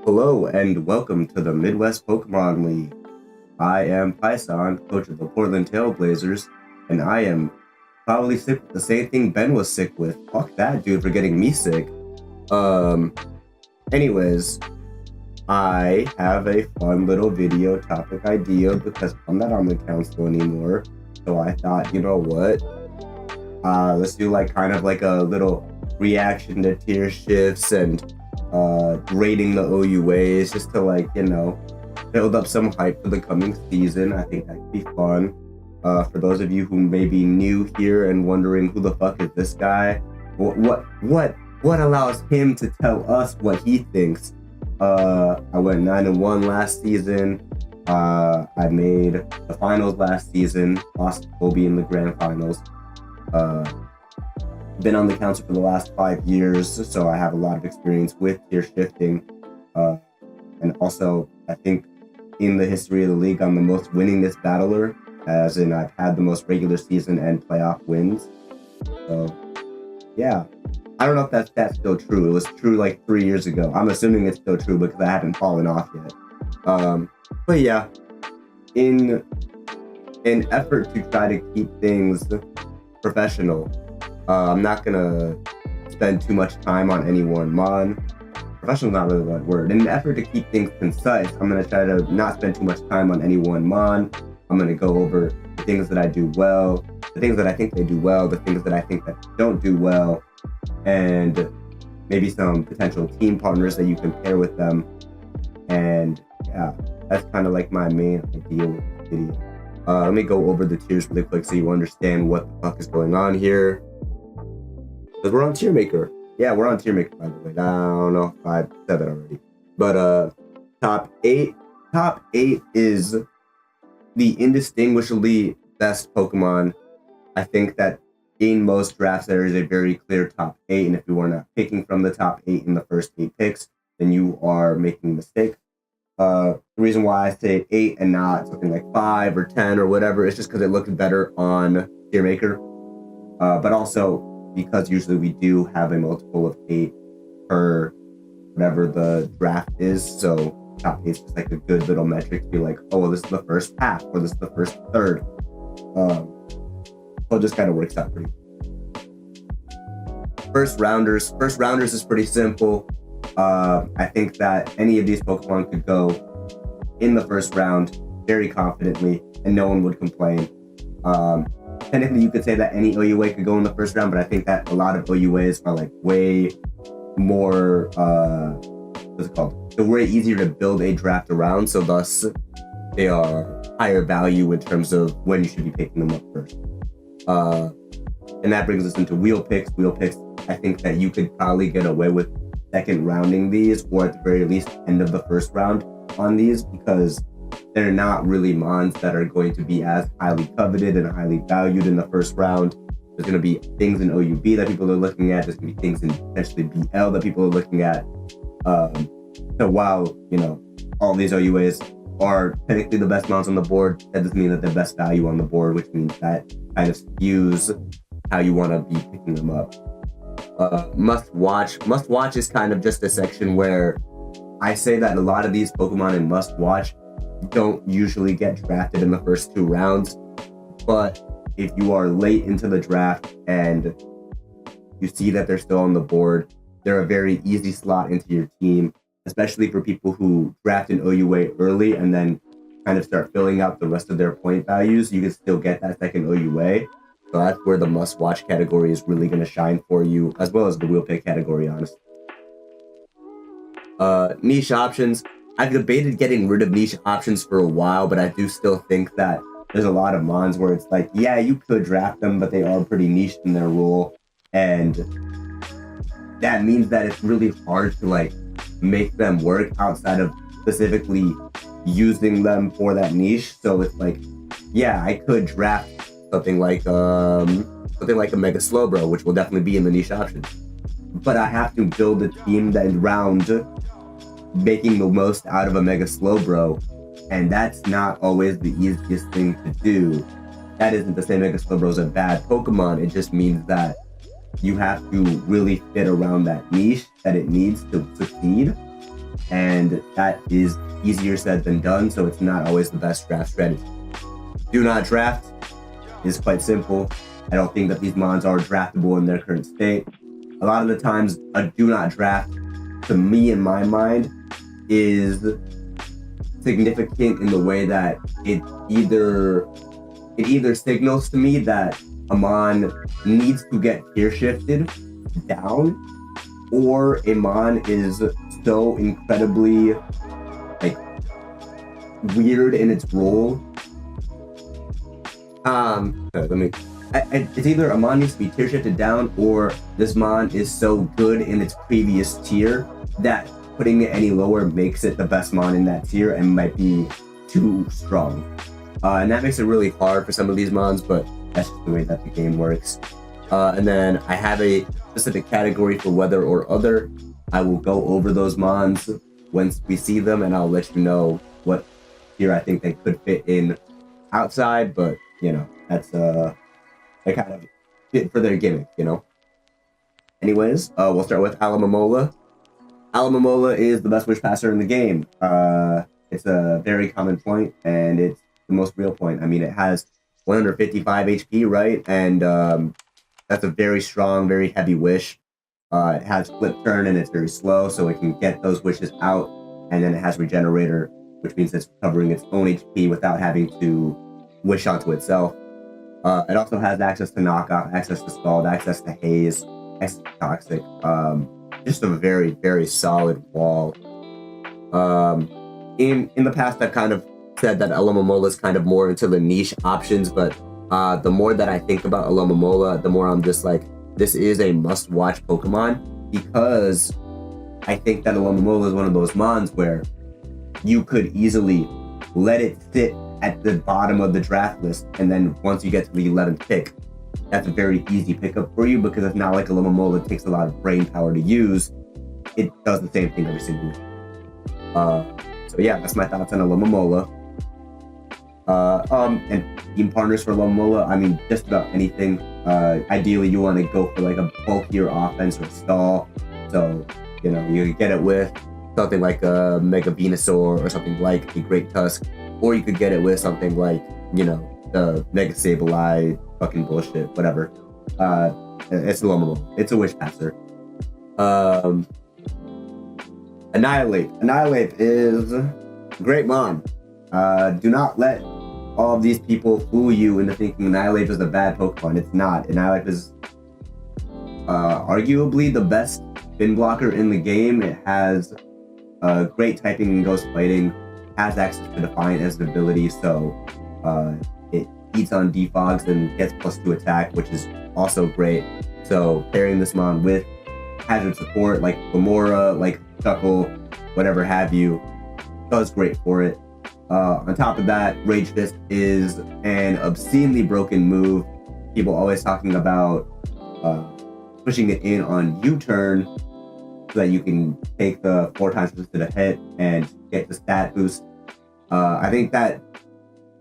Hello and welcome to the Midwest Pokemon League. I am Python, coach of the Portland Trailblazers, and I am probably sick with the same thing Ben was sick with. Fuck that dude for getting me sick. Um, anyways, I have a fun little video topic idea because I'm not on the council anymore. So I thought, you know what? Let's do kind of like a little reaction to tier shifts and rating the OUAs just to build up some hype for the coming season. I think that could be fun. For those of you who may be new here and wondering who the fuck is this guy, what allows him to tell us what he thinks? I went 9-1 last season. I made the finals last season, lost to Kobe in the grand finals. Been on the council for the last 5 years, so I have a lot of experience with tier shifting. And also, I think in the history of the league, I'm the most winningest battler, as in I've had the most regular season and playoff wins. So, yeah. I don't know if that's still true. It was true like 3 years ago. I'm assuming it's still true because I haven't fallen off yet. But yeah, in an effort to try to keep things professional, I'm not gonna spend too much time on any one mon. Professional is not really the right word. In an effort to keep things concise, I'm gonna try to not spend too much time on any one mon. I'm gonna go over the things that I do well, the things that I think they do well, the things that I think that they don't do well, and maybe some potential team partners that you can pair with them. And yeah, that's kind of like my main idea with this video. Let me go over the tiers really quick so you understand what the fuck is going on here. Because we're on Tier Maker. Yeah, we're on Tier Maker, by the way. I don't know if I said that already. But top 8. Top 8 is the indistinguishably best Pokemon. I think that in most drafts there is a very clear top 8, and if you are not picking from the top 8 in the first 8 picks, then you are making a mistake. The reason why I say 8 and not something like 5 or 10 or whatever is just because it looks better on Tier Maker. But also because usually we do have a multiple of 8 per whatever the draft is. So top 8 is just like a good little metric to be like, oh, well, this is the first half or this is the first third. So it just kind of works out pretty well. First rounders is pretty simple. I think that any of these Pokemon could go in the first round very confidently and no one would complain. Technically, you could say that any OUA could go in the first round, but I think that a lot of OUAs are like way more, what's it called? They're way easier to build a draft around, so thus they are higher value in terms of when you should be picking them up first. And that brings us into wheel picks. Wheel picks, I think that you could probably get away with second rounding these, or at the very least end of the first round on these, because they're not really mons that are going to be as highly coveted and highly valued in the first round. There's going to be things in OUB that people are looking at. There's going to be things in potentially BL that people are looking at. So while, all these OUAs are technically the best mons on the board, that doesn't mean that they're best value on the board, which means that kind of skews how you want to be picking them up. Must watch is kind of just a section where I say that a lot of these Pokemon in must watch don't usually get drafted in the first 2 rounds, but if you are late into the draft and you see that they're still on the board, they're a very easy slot into your team, especially for people who draft an OUA early and then kind of start filling out the rest of their point values. You can still get that second OUA. So that's where the must-watch category is really going to shine for you, as well as the wheel pick category, honestly. Niche options. I've debated getting rid of niche options for a while, but I do still think that there's a lot of mons where it's like, yeah, you could draft them, but they are pretty niche in their role. And that means that it's really hard to make them work outside of specifically using them for that niche. So it's like, yeah, I could draft something like a Mega Slowbro, which will definitely be in the niche options. But I have to build a team that round making the most out of a Mega Slowbro, and that's not always the easiest thing to do. That isn't to say Mega Slowbro is a bad Pokemon, it just means that you have to really fit around that niche that it needs to succeed. and that is easier said than done, so it's not always the best draft strategy. Do not draft is quite simple. I don't think that these mons are draftable in their current state. A lot of the times, a do not draft, to me in my mind, is significant in the way that it either signals to me that a mon needs to get tier shifted down, or a mon is so incredibly like weird in its role. It's either a mon needs to be tier shifted down, or this mon is so good in its previous tier that putting it any lower makes it the best mon in that tier and might be too strong. And that makes it really hard for some of these mons, but that's just the way that the game works. And then I have a specific category for whether or other. I will go over those mons once we see them, and I'll let you know what tier I think they could fit in outside, but you know, that's they kind of fit for their gimmick, you know. Anyways, we'll start with Alomomola. Alomomola is the best wish passer in the game. It's a very common point, and it's the most real point. I mean, it has 155 HP, right? And that's a very strong, very heavy wish. It has flip turn, and it's very slow, so it can get those wishes out. And then it has regenerator, which means it's recovering its own HP without having to wish onto itself. It also has access to knockoff, access to scald, access to haze, access to toxic. Just a very, very solid wall. In the past, I've kind of said that Alomomola is kind of more into the niche options, but the more that I think about Alomomola, the more I'm just like, this is a must-watch Pokemon, because I think that Alomomola is one of those mons where you could easily let it sit at the bottom of the draft list, and then once you get to the 11th pick, that's a very easy pickup for you, because it's not like Alomomola takes a lot of brain power to use. It does the same thing every single week. So yeah, that's my thoughts on Alomomola. And team partners for Alomomola, I mean, just about anything. Ideally, you want to go for like a bulkier offense or stall. So, you know, you could get it with something like a Mega Venusaur or something like a Great Tusk, or you could get it with something like, you know, the Mega Sableye, fucking bullshit, whatever. It's Alomomola. It's a wish passer. Annihilate. Annihilate is a great mon. Do not let all of these people fool you into thinking Annihilate is a bad Pokemon. It's not. Annihilate is arguably the best spin blocker in the game. It has great typing and ghost fighting, has access to Defiant as an ability, so it eats on defogs and gets +2 attack, which is also great. So pairing this mon with hazard support like Lamora, like Chuckle, whatever have you, does great for it. On top of that, Rage Fist is an obscenely broken move. People always talking about pushing it in on U-turn so that you can take the 4 times to the hit and get the stat boost. I think that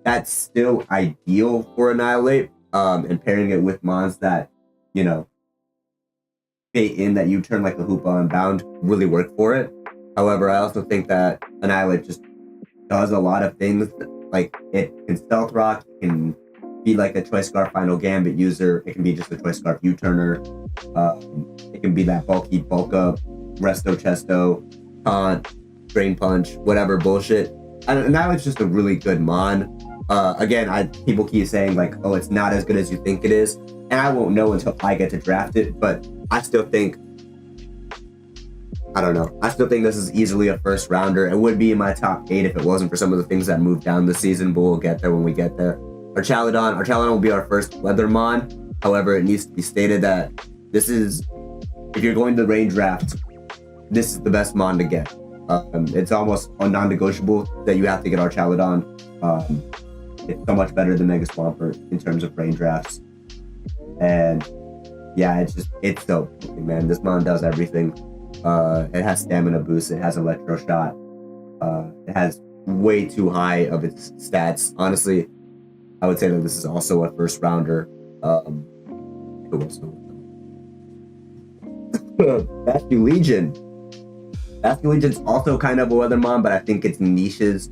that's still ideal for Annihilate, and pairing it with mons that, you know, bait in that U-turn like the Hoopa and Bound really work for it. However, I also think that Annihilate just does a lot of things. Like, it can Stealth Rock, it can be like a Choice Scarf Final Gambit user, it can be just a Choice Scarf U-turner, it can be that bulky bulk up, Resto Chesto, Taunt, Drain Punch, whatever bullshit. And now it's just a really good mon. Again, people keep saying like, oh, it's not as good as you think it is, and I won't know until I get to draft it, but I still think, I don't know, I still think this is easily a first rounder. It would be in my top 8 if it wasn't for some of the things that moved down this season, but we'll get there when we get there. Our Chaladon will be our first Weathermon. However, it needs to be stated that this is, if you're going to rain draft, this is the best mon to get. It's almost non-negotiable that you have to get our Chaladon. It's so much better than Mega Swampert in terms of rain drafts. And yeah, it's so broken, man. This mon does everything. It has stamina boost, it has electro shot, it has way too high of its stats. Honestly, I would say that this is also a first rounder. Who else? Bastion Legion. Bastion Legion's also kind of a Weathermon, but I think its niches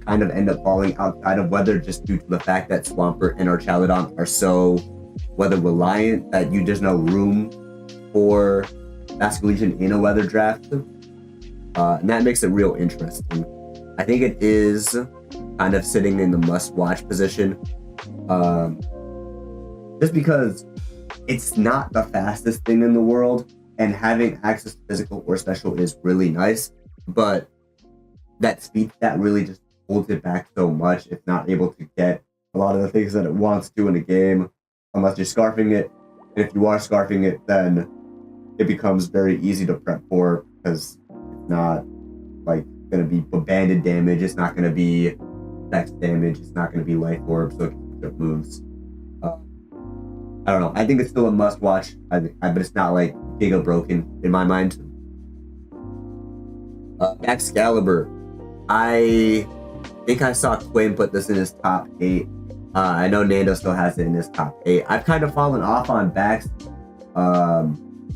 kind of end up falling outside of weather just due to the fact that Swampert and Archaludon are so weather reliant that there's no room for Bastion Legion in a weather draft. And that makes it real interesting. I think it is kind of sitting in the must-watch position. Just because it's not the fastest thing in the world, and having access to physical or special is really nice, but that speed stat really just holds it back so much. It's not able to get a lot of the things that it wants to in a game unless you're scarfing it. And if you are scarfing it, then it becomes very easy to prep for because it's not like going to be banded damage. It's not going to be Vex damage. It's not going to be Life Orb, so it moves. I don't know. I think it's still a must watch, but it's not like giga broken in my mind. Excalibur. I think I saw Quinn put this in his top 8. I know Nando still has it in his top 8. I've kind of fallen off on Bax,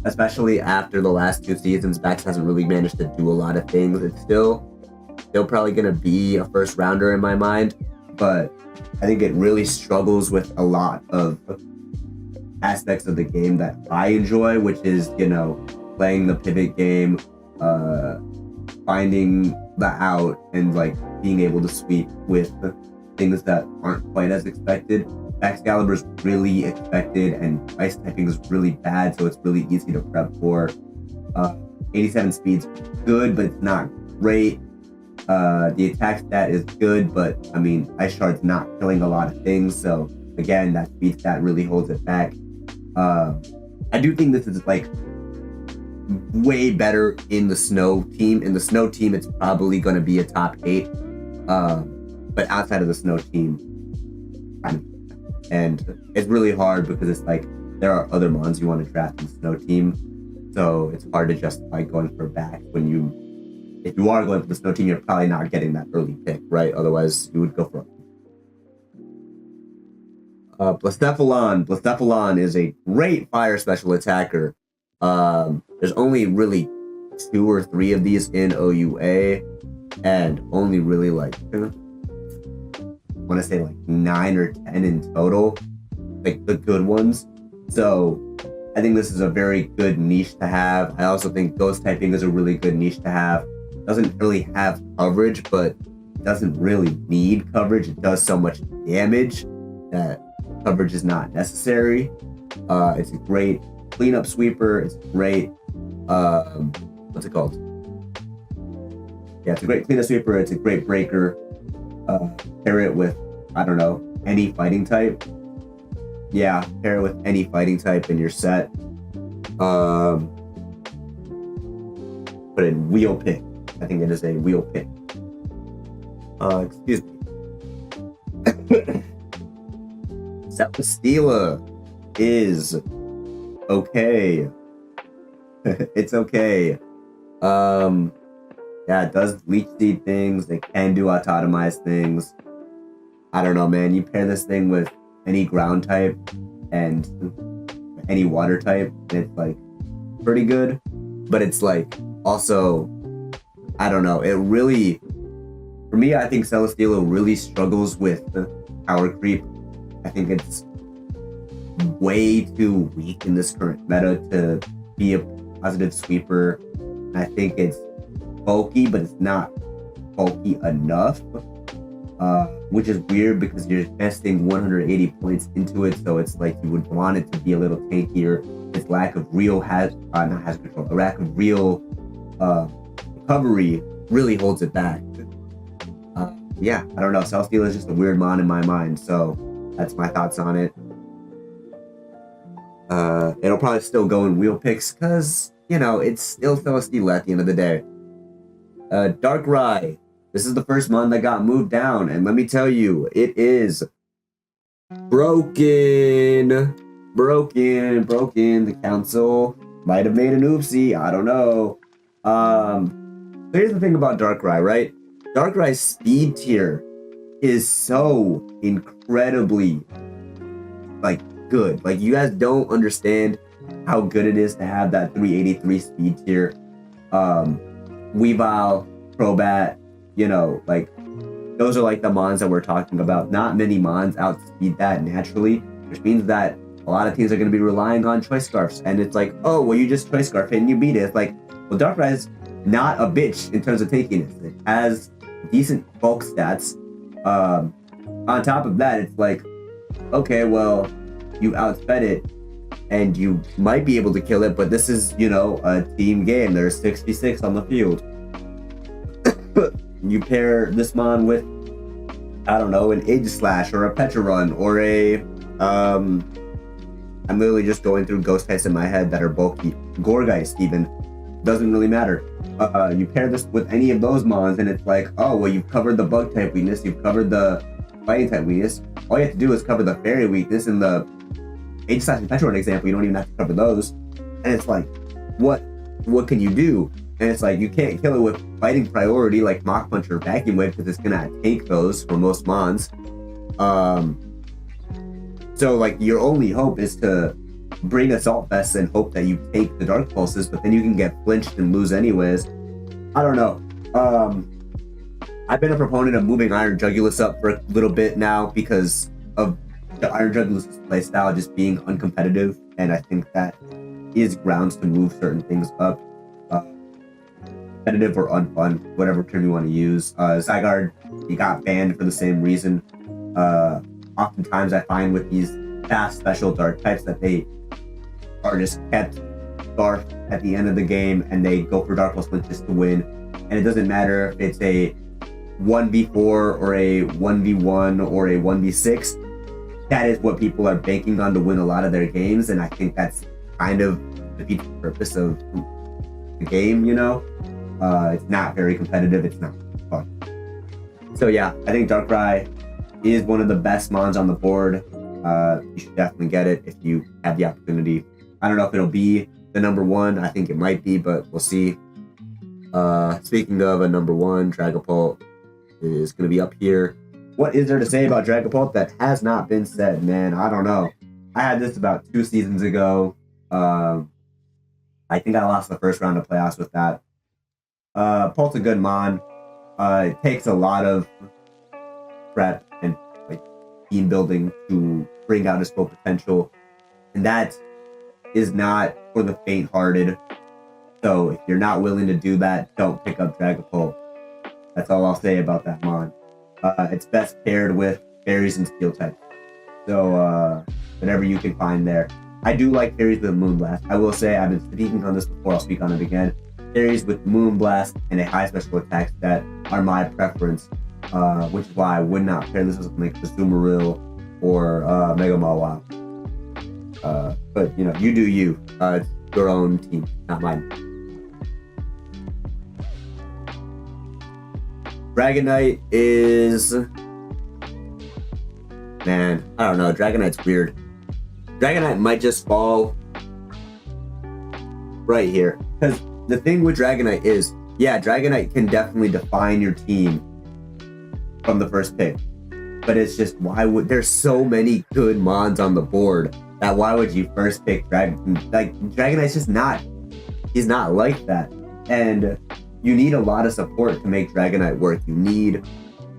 especially after the last 2 seasons. Bax hasn't really managed to do a lot of things. It's still probably going to be a first rounder in my mind, but I think it really struggles with a lot of aspects of the game that I enjoy, which is, playing the pivot game, finding the out, and like being able to sweep with things that aren't quite as expected. Excalibur is really expected, and ice typing is really bad, so it's really easy to prep for. 87 speed's good, but it's not great. The attack stat is good, but I mean, Ice Shard's not killing a lot of things, so again, that speed stat really holds it back. I do think this is like way better in the snow team. In the snow team, it's probably going to be a top 8, but outside of the snow team, and it's really hard because it's like there are other mons you want to draft in the snow team, so it's hard to justify going for back when if you are going for the snow team, you're probably not getting that early pick, right? Otherwise, you would go for it. Blacephalon. Blacephalon is a great fire special attacker. There's only really 2 or 3 of these in OUA, and only really like, I want to say like 9 or 10 in total, like the good ones. So I think this is a very good niche to have. I also think ghost typing is a really good niche to have. Doesn't really have coverage, but doesn't really need coverage. It does so much damage that coverage is not necessary. It's a great cleanup sweeper. It's great. What's it called? Yeah, it's a great cleanup sweeper. It's a great breaker. Pair it with, I don't know, any fighting type. Yeah, pair it with any fighting type and you're set. Put in wheel pick. I think it is a wheel pick. Excuse me. Celesteela is okay. It's okay. Yeah, it does leech seed things. It can do autotomize things. I don't know, man. You pair this thing with any ground type and any water type, and it's like pretty good. But it's like also, I don't know. It really, for me, I think Celesteela really struggles with power creep. I think it's way too weak in this current meta to be a positive sweeper. I think it's bulky, but it's not bulky enough, which is weird because you're investing 180 points into it, so it's like you would want it to be a little tankier. Its lack of real lack of real recovery really holds it back. Yeah, I don't know. Celesteela is just a weird mon in my mind, so that's my thoughts on it. It'll probably still go in wheel picks because, it's still Celesteela at the end of the day. Darkrai. This is the first mon that got moved down, and let me tell you, it is broken. The council might have made an oopsie. I don't know. So here's the thing about Darkrai, right? Darkrai's speed tier is so incredibly good. Like, you guys don't understand how good it is to have that 383 speed tier. Weavile, Crobat, you know, like those are like the mons that we're talking about. Not many mons outspeed that naturally, which means that a lot of teams are going to be relying on Choice Scarfs. And it's like, oh, well, you just Choice Scarf it and you beat it. It's like, well, Darkrai is not a bitch in terms of taking it. It has decent bulk stats. On top of that, it's like, okay, well, you outsped it and you might be able to kill it, but this is, you know, a team game. There's 66 on the field. You pair this mon with, I don't know, an Aegislash or a Petrarun or a, I'm literally just going through ghost types in my head that are bulky. Gourgeist even. Doesn't really matter. You pair this with any of those mons and it's like, oh, well, you've covered the bug type weakness, you've covered the fighting type weakness. All you have to do is cover the fairy weakness. In the Aegislash and Petrarun example, you don't even have to cover those. And it's like, what can you do? And it's like, you can't kill it with fighting priority like Mach Punch or Vacuum Wave because it's gonna take those for most mons. So like your only hope is to bring Assault Vests and hope that you take the Dark Pulses, but then you can get flinched and lose anyways. I don't know. I've been a proponent of moving Iron Jugulus up for a little bit now because of the Iron Jugulus playstyle just being uncompetitive, and I think that is grounds to move certain things up. Competitive or unfun, whatever term you want to use. Zygarde, he got banned for the same reason. Oftentimes I find with these fast special dark types that they are just kept Scarf at the end of the game and they go for Dark Pulse just to win. And it doesn't matter if it's a 1v4 or a 1v1 or a 1v6. That is what people are banking on to win a lot of their games, and I think that's kind of defeats the purpose of the game, you know? It's not very competitive, it's not fun. So yeah, I think Darkrai is one of the best mons on the board. You should definitely get it if you have the opportunity. I don't know if it'll be the number one. I think it might be, but we'll see. Speaking of a number one, Dragapult is going to be up here. What is there to say about Dragapult that has not been said, man? I don't know. I had this about 2 seasons ago. I think I lost the first round of playoffs with that. Pult's a good mon. It takes a lot of prep and like team building to bring out his full potential, and that is not for the faint-hearted. So if you're not willing to do that, don't pick up Dragapult. That's all I'll say about that mon. It's best paired with fairies and steel types. So whatever you can find there. I do like fairies with Moonblast. I will say, I've been speaking on this before, I'll speak on it again. Fairies with Moonblast and a high special attack stat are my preference, which is why I would not pair this with something like Azumarill or Mega Mawile. But you know, you do you. It's your own team, not mine. Dragonite is, man, I don't know. Dragonite's weird. Dragonite might just fall right here. Because the thing with Dragonite is, yeah, Dragonite can definitely define your team from the first pick. But it's just, why would, there's so many good mons on the board that why would you first pick Dragonite? Like, Dragonite's just not, he's not like that. And you need a lot of support to make Dragonite work. You need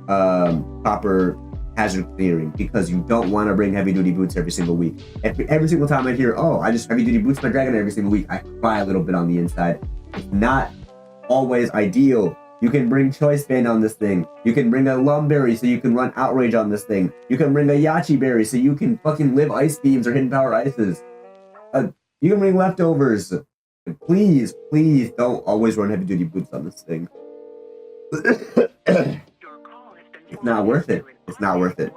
proper hazard clearing because you don't want to bring heavy duty boots every single week. Every single time I hear, oh, I just heavy duty boots my Dragonite every single week, I cry a little bit on the inside. It's not always ideal. You can bring Choice Band on this thing. You can bring a Lumberry so you can run Outrage on this thing. You can bring a Yache Berry so you can fucking live Ice Beams or Hidden Power Ices. You can bring Leftovers. Please, please don't always run heavy duty boots on this thing. It's not worth it. It's not worth it.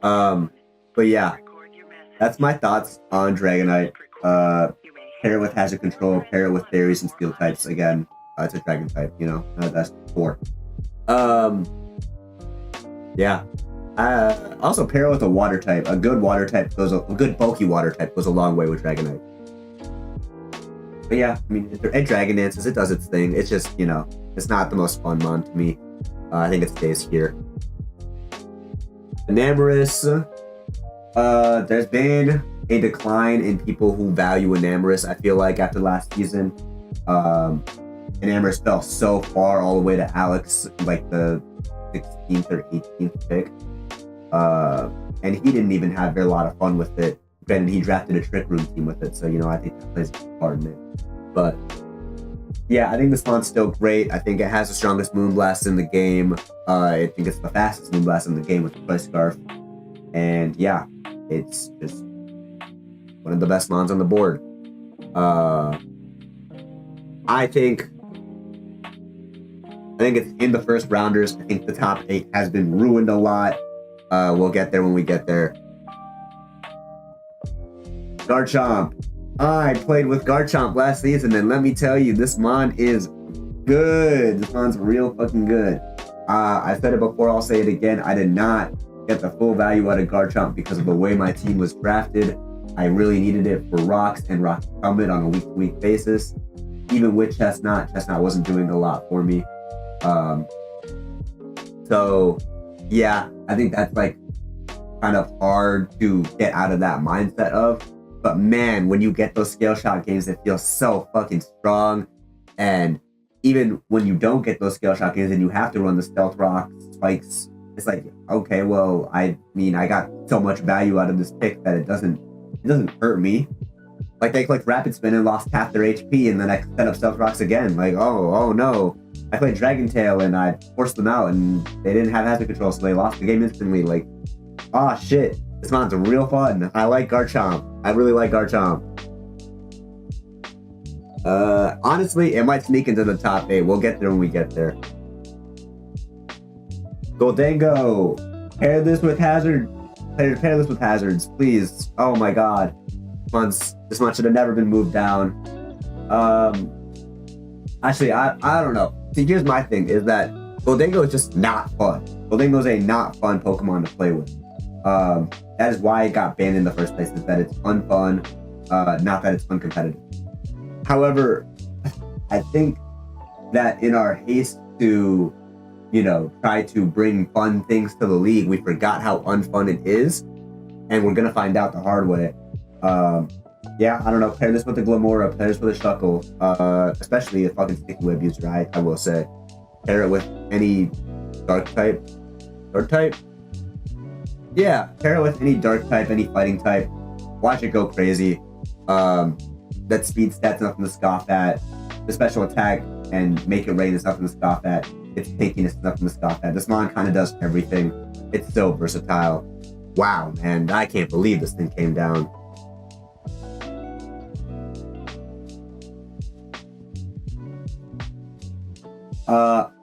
But yeah, that's my thoughts on Dragonite. Pair it with Hazard Control, pair it with Fairies and Steel types. Again, it's a Dragon type, you know, that's 4. Yeah. Also pair it with a Water type. A good Water type goes, a good bulky Water type goes a long way with Dragonite. But yeah, I mean, it Dragon Dances, it does its thing. It's just, you know, it's not the most fun mon to me. I think it stays here. Enamorus. There's been a decline in people who value Enamorus, I feel like, after last season. and Amherst fell so far all the way to Alex, like the 16th or 18th pick. And he didn't even have a lot of fun with it. Granted, he drafted a Trick Room team with it, so, you know, I think that plays a part in it. But, yeah, I think this mont's still great. I think it has the strongest Moonblast in the game. I think it's the fastest Moonblast in the game with the Price Scarf. And, yeah, it's just one of the best mons on the board. I think it's in the first rounders. I think the top 8 has been ruined a lot. We'll get there when we get there. Garchomp. I played with Garchomp last season, and let me tell you, this mon is good. This mon's real fucking good. I said it before, I'll say it again. I did not get the full value out of Garchomp because of the way my team was drafted. I really needed it for Rocks and Rock Summit on a week-to-week basis. Even with Chestnut wasn't doing a lot for me. So, yeah, I think that's like kind of hard to get out of that mindset of. But man, when you get those scale shot games, it feels so fucking strong. And even when you don't get those scale shot games and you have to run the Stealth Rock spikes, it's like, okay, well, I mean, I got so much value out of this pick that it doesn't hurt me. Like, they clicked Rapid Spin and lost half their HP, and then I set up Stealth Rocks again. Like, oh no. I played Dragon Tail and I forced them out, and they didn't have hazard control, so they lost the game instantly. Like, ah, shit. This mon's real fun. I like Garchomp. I really like Garchomp. Honestly, it might sneak into the top 8. We'll get there when we get there. Goldango. Pair this with Hazard. Pair this with Hazards, please. Oh my god. This month should have never been moved down. Actually, I don't know. See, here's my thing, is that Goldango is just not fun. Goldango's a not fun Pokemon to play with. That is why it got banned in the first place, is that it's unfun, not that it's uncompetitive. However, I think that in our haste to, you know, try to bring fun things to the league, we forgot how unfun it is, and we're gonna find out the hard way. Yeah, I don't know, pair this with the Glamora, pair this with a Shuckle, especially a fucking Sticky Web user, I will say. Pair it with any Dark type. Dark type? Yeah, pair it with any Dark type, any Fighting type. Watch it go crazy. That speed stat's nothing to scoff at. The special attack and make it rain is nothing to scoff at. Its tankiness is nothing to scoff at. This mon kind of does everything. It's so versatile. Wow, man, I can't believe this thing came down.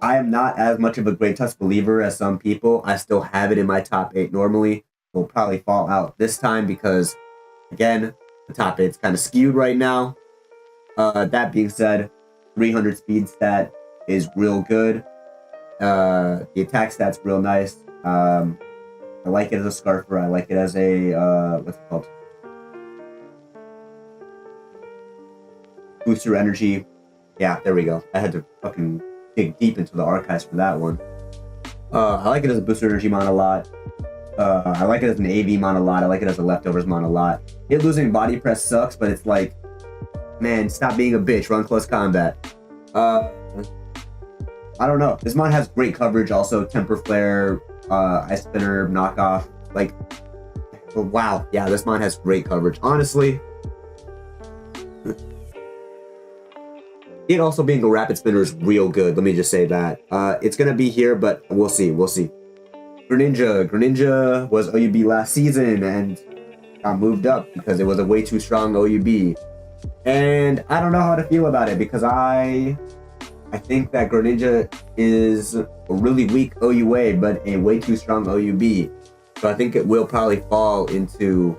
I am not as much of a Great Tusk believer as some people. I still have it in my top 8 normally. Will probably fall out this time because, again, the top 8's kind of skewed right now. That being said, 300 speed stat is real good. The attack stat's real nice. I like it as a Scarfer. I like it as a, what's it called? Booster Energy. Yeah, there we go. I had to fucking dig deep into the archives for that one. I like it as a Booster Energy mon a lot. I like it as an AV mon a lot. I like it as a Leftovers mon a lot. It losing Body Press sucks, but it's like, man, stop being a bitch. Run close combat. I don't know. This mon has great coverage. Also, Temper Flare, Ice Spinner, Knockoff. Like, wow. Yeah, this mon has great coverage. Honestly, it also being a Rapid Spinner is real good. Let me just say that. It's going to be here, but we'll see. We'll see. Greninja was OUB last season and got moved up because it was a way too strong OUB. And I don't know how to feel about it because I think that Greninja is a really weak OUA, but a way too strong OUB. So I think it will probably fall into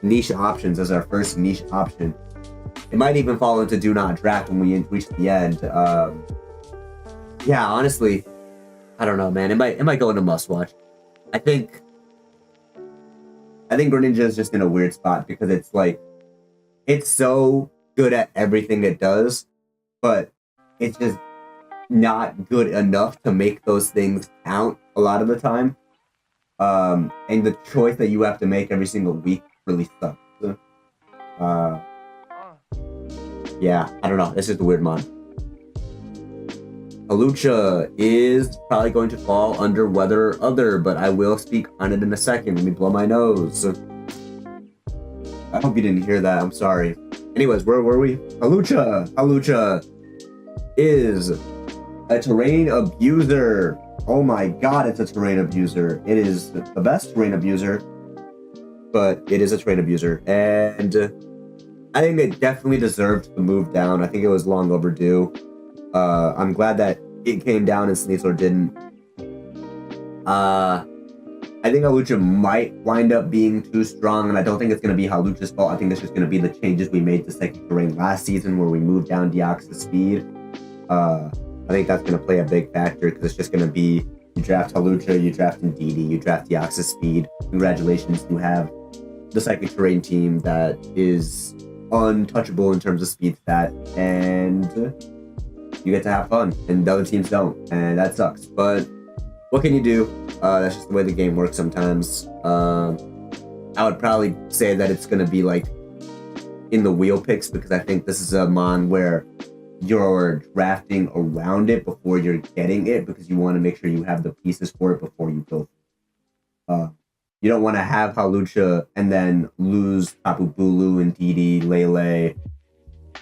niche options as our first niche option. It might even fall into Do Not Draft when we reach the end. Yeah, honestly, I don't know, man. It might go into must watch. I think Greninja is just in a weird spot because it's like, it's so good at everything it does, but it's just not good enough to make those things count a lot of the time. And the choice that you have to make every single week really sucks. Yeah, I don't know. It's just a weird mon. Hawlucha is probably going to fall under Weather Other, but I will speak on it in a second. Let me blow my nose. I hope you didn't hear that. I'm sorry. Anyways, where were we? Hawlucha. Hawlucha is a terrain abuser. Oh my god, it's a terrain abuser. It is the best terrain abuser, but it is a terrain abuser. And I think it definitely deserved the move down. I think it was long overdue. I'm glad that it came down and Sneasler didn't. I think Hawlucha might wind up being too strong, and I don't think it's going to be Hawlucha's fault. I think it's just going to be the changes we made to Psychic Terrain last season where we moved down Deoxys speed. I think that's going to play a big factor because it's just going to be you draft Hawlucha, you draft Indeedee, you draft Deoxys speed. Congratulations, you have the Psychic Terrain team that is untouchable in terms of speed stat, and you get to have fun, and the other teams don't, and that sucks. But what can you do? That's just the way the game works sometimes. I would probably say that it's going to be like in the wheel picks because I think this is a mon where you're drafting around it before you're getting it because you want to make sure you have the pieces for it before you build it. You don't want to have Hawlucha and then lose Tapu Bulu, Indeedee, Lele,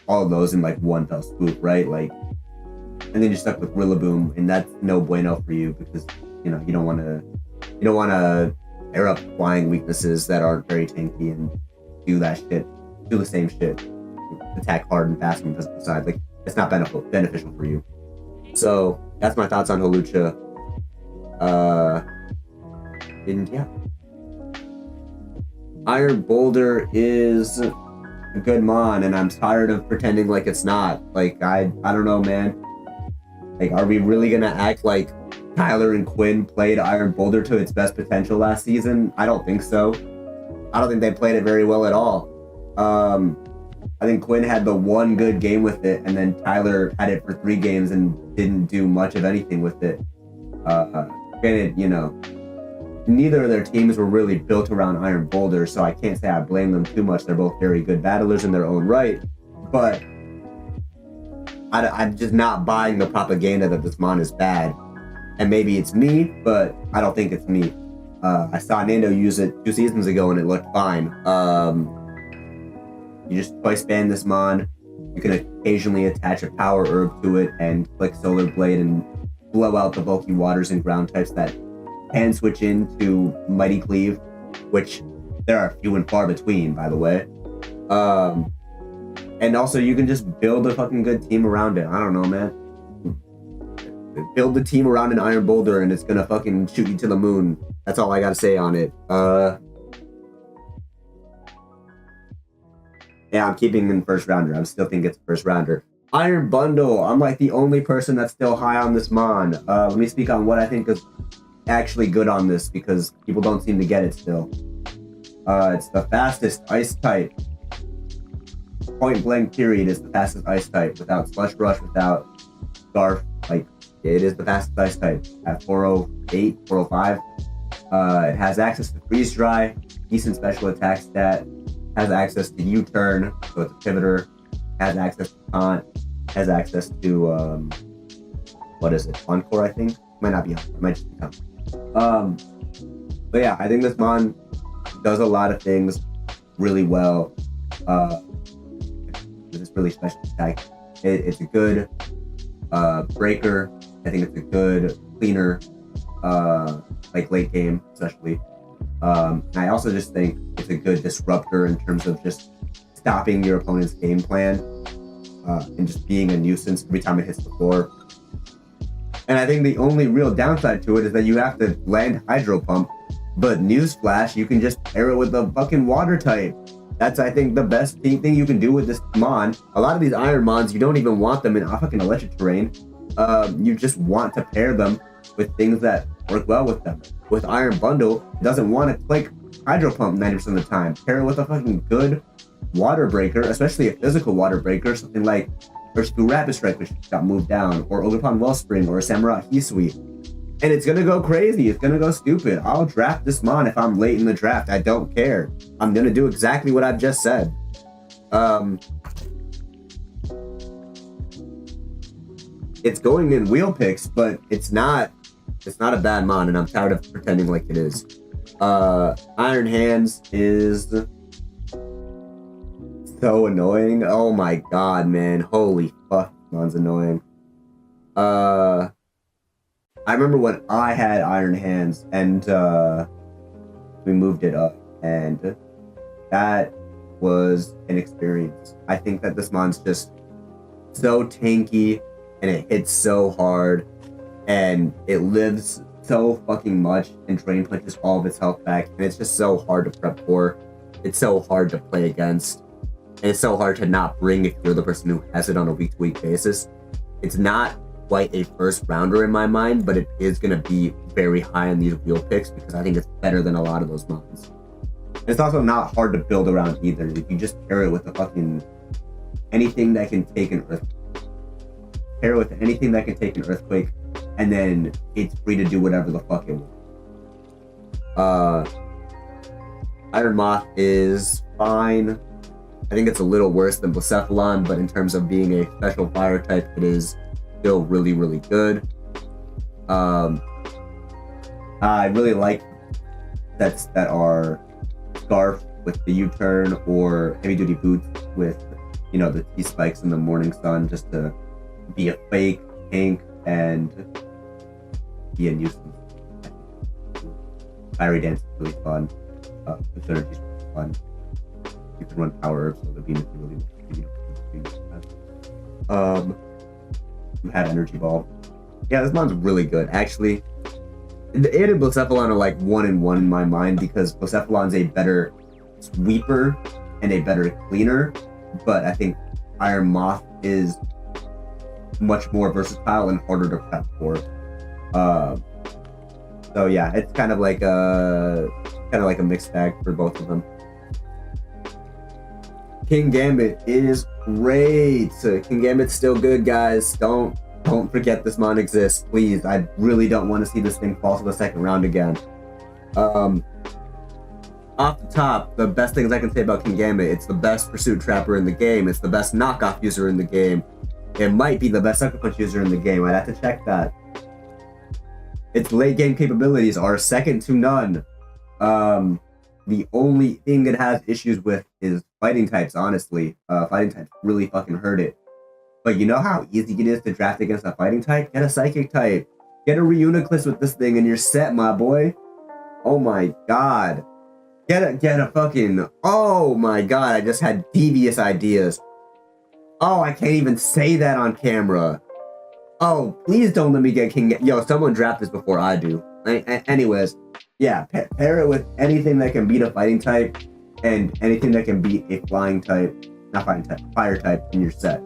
all of those in like one fell swoop, right? Like, and then you're stuck with Rillaboom, and that's no bueno for you because you know you don't want to air up flying weaknesses that aren't very tanky and do the same shit, attack hard and fast from the physical side. Like, it's not beneficial for you. So that's my thoughts on Hawlucha. And yeah, Iron Boulder is a good mon, and I'm tired of pretending like it's not. Like, I don't know, man. Like, are we really gonna act like Tyler and Quinn played Iron Boulder to its best potential last season? I don't think so. I don't think they played it very well at all. I think Quinn had the one good game with it, and then Tyler had it for 3 games and didn't do much of anything with it. Granted, you know, neither of their teams were really built around Iron Boulder, so I can't say I blame them too much. They're both very good battlers in their own right, but I'm just not buying the propaganda that this mon is bad. And maybe it's me, but I don't think it's me. I saw Nando use it 2 seasons ago and it looked fine. You just twice ban this mon. You can occasionally attach a power herb to it and click Solar Blade and blow out the bulky waters and ground types that can switch into Mighty Cleave, which there are few and far between, by the way. And also, you can just build a fucking good team around it. I don't know, man. Build the team around an Iron Boulder and it's gonna fucking shoot you to the moon. That's all I gotta say on it. Yeah, I'm keeping in first rounder. I still think it's a first rounder. Iron Bundle. I'm like the only person that's still high on this mon. Let me speak on what I think is actually good on this because people don't seem to get it still. It's the fastest ice type. Point blank period is the fastest ice type without Slush Rush, without Scarf. Like, it is the fastest ice type at 408, 405. It has access to Freeze Dry, decent special attack stat, has access to U-Turn, so it's a pivoter, has access to Taunt, has access to, what is it, Encore, I think? Might not be Encore, it might just be Taunt. But yeah, I think this mon does a lot of things really well. It's really special attack. It's a good breaker. I think it's a good cleaner, like late game, especially. And I also just think it's a good disruptor in terms of just stopping your opponent's game plan and just being a nuisance every time it hits the floor. And I think the only real downside to it is that you have to land Hydro Pump, but newsflash, you can just pair it with the fucking water type. That's, I think, the best thing you can do with this mon. A lot of these Iron Mons, you don't even want them in fucking electric terrain. You just want to pair them with things that work well with them. With Iron Bundle, it doesn't want to click Hydro Pump 90% of the time. Pair it with a fucking good water breaker, especially a physical water breaker, something like Urshifu Rapid Strike, which got moved down, or Ogerpon Wellspring, or Samurott Hisui. And it's gonna go crazy. It's gonna go stupid. I'll draft this mon if I'm late in the draft. I don't care. I'm gonna do exactly what I've just said. it's going in wheel picks, but it's not a bad mon, and I'm tired of pretending like it is. Iron Hands is so annoying. Oh my god, man. Holy fuck, mon's annoying. I remember when I had Iron Hands and we moved it up, and that was an experience. I think that this mon's just so tanky, and it hits so hard, and it lives so fucking much, and Drain Punches all of its health back, and it's just so hard to prep for. It's so hard to play against, and it's so hard to not bring if you're the person who has it on a week-to-week basis. It's not quite a first rounder in my mind, but it is going to be very high on these wheel picks because I think it's better than a lot of those mons. And it's also not hard to build around either. If you just pair it with a fucking anything that can take an earthquake. Pair it with anything that can take an earthquake, and then it's free to do whatever the fuck it wants. Iron Moth is fine. I think it's a little worse than Blacephalon, but in terms of being a special fire type, it is still really, really good. I really like sets that are Scarf with the U-turn, or Heavy Duty Boots with, you know, the T-spikes in the Morning Sun, just to be a fake tank and be a nuisance. Fiery Dance is really fun. The Synergy is really fun. You can run Power Herbs, so the Venus is really you had Energy Ball. Yeah, this mon's really good. Actually, it and Blacephalon are like 1-1 in my mind, because Blacephalon's a better sweeper and a better cleaner, but I think Iron Moth is much more versatile and harder to prep for. So yeah, it's kind of like a mixed bag for both of them. Kingambit is great. Kingambit's still good, guys. Don't forget this mon exists, please. I really don't want to see this thing fall to the second round again. Off the top, the best things I can say about Kingambit: it's the best pursuit trapper in the game. It's the best knockoff user in the game. It might be the best Sucker Punch user in the game. I'd have to check that. Its late game capabilities are second to none. The only thing it has issues with is fighting types, honestly. Fighting types really fucking hurt it. But you know how easy it is to draft against a fighting type? Get a psychic type. Get a Reuniclus with this thing and you're set, my boy. Oh my god. Get a fucking... Oh my god, I just had devious ideas. Oh, I can't even say that on camera. Oh, please don't let me get King... Yo, someone draft this before I do. Anyways, yeah, pair it with anything that can beat a fighting type and anything that can beat a flying type, not fighting type, fire type in your set.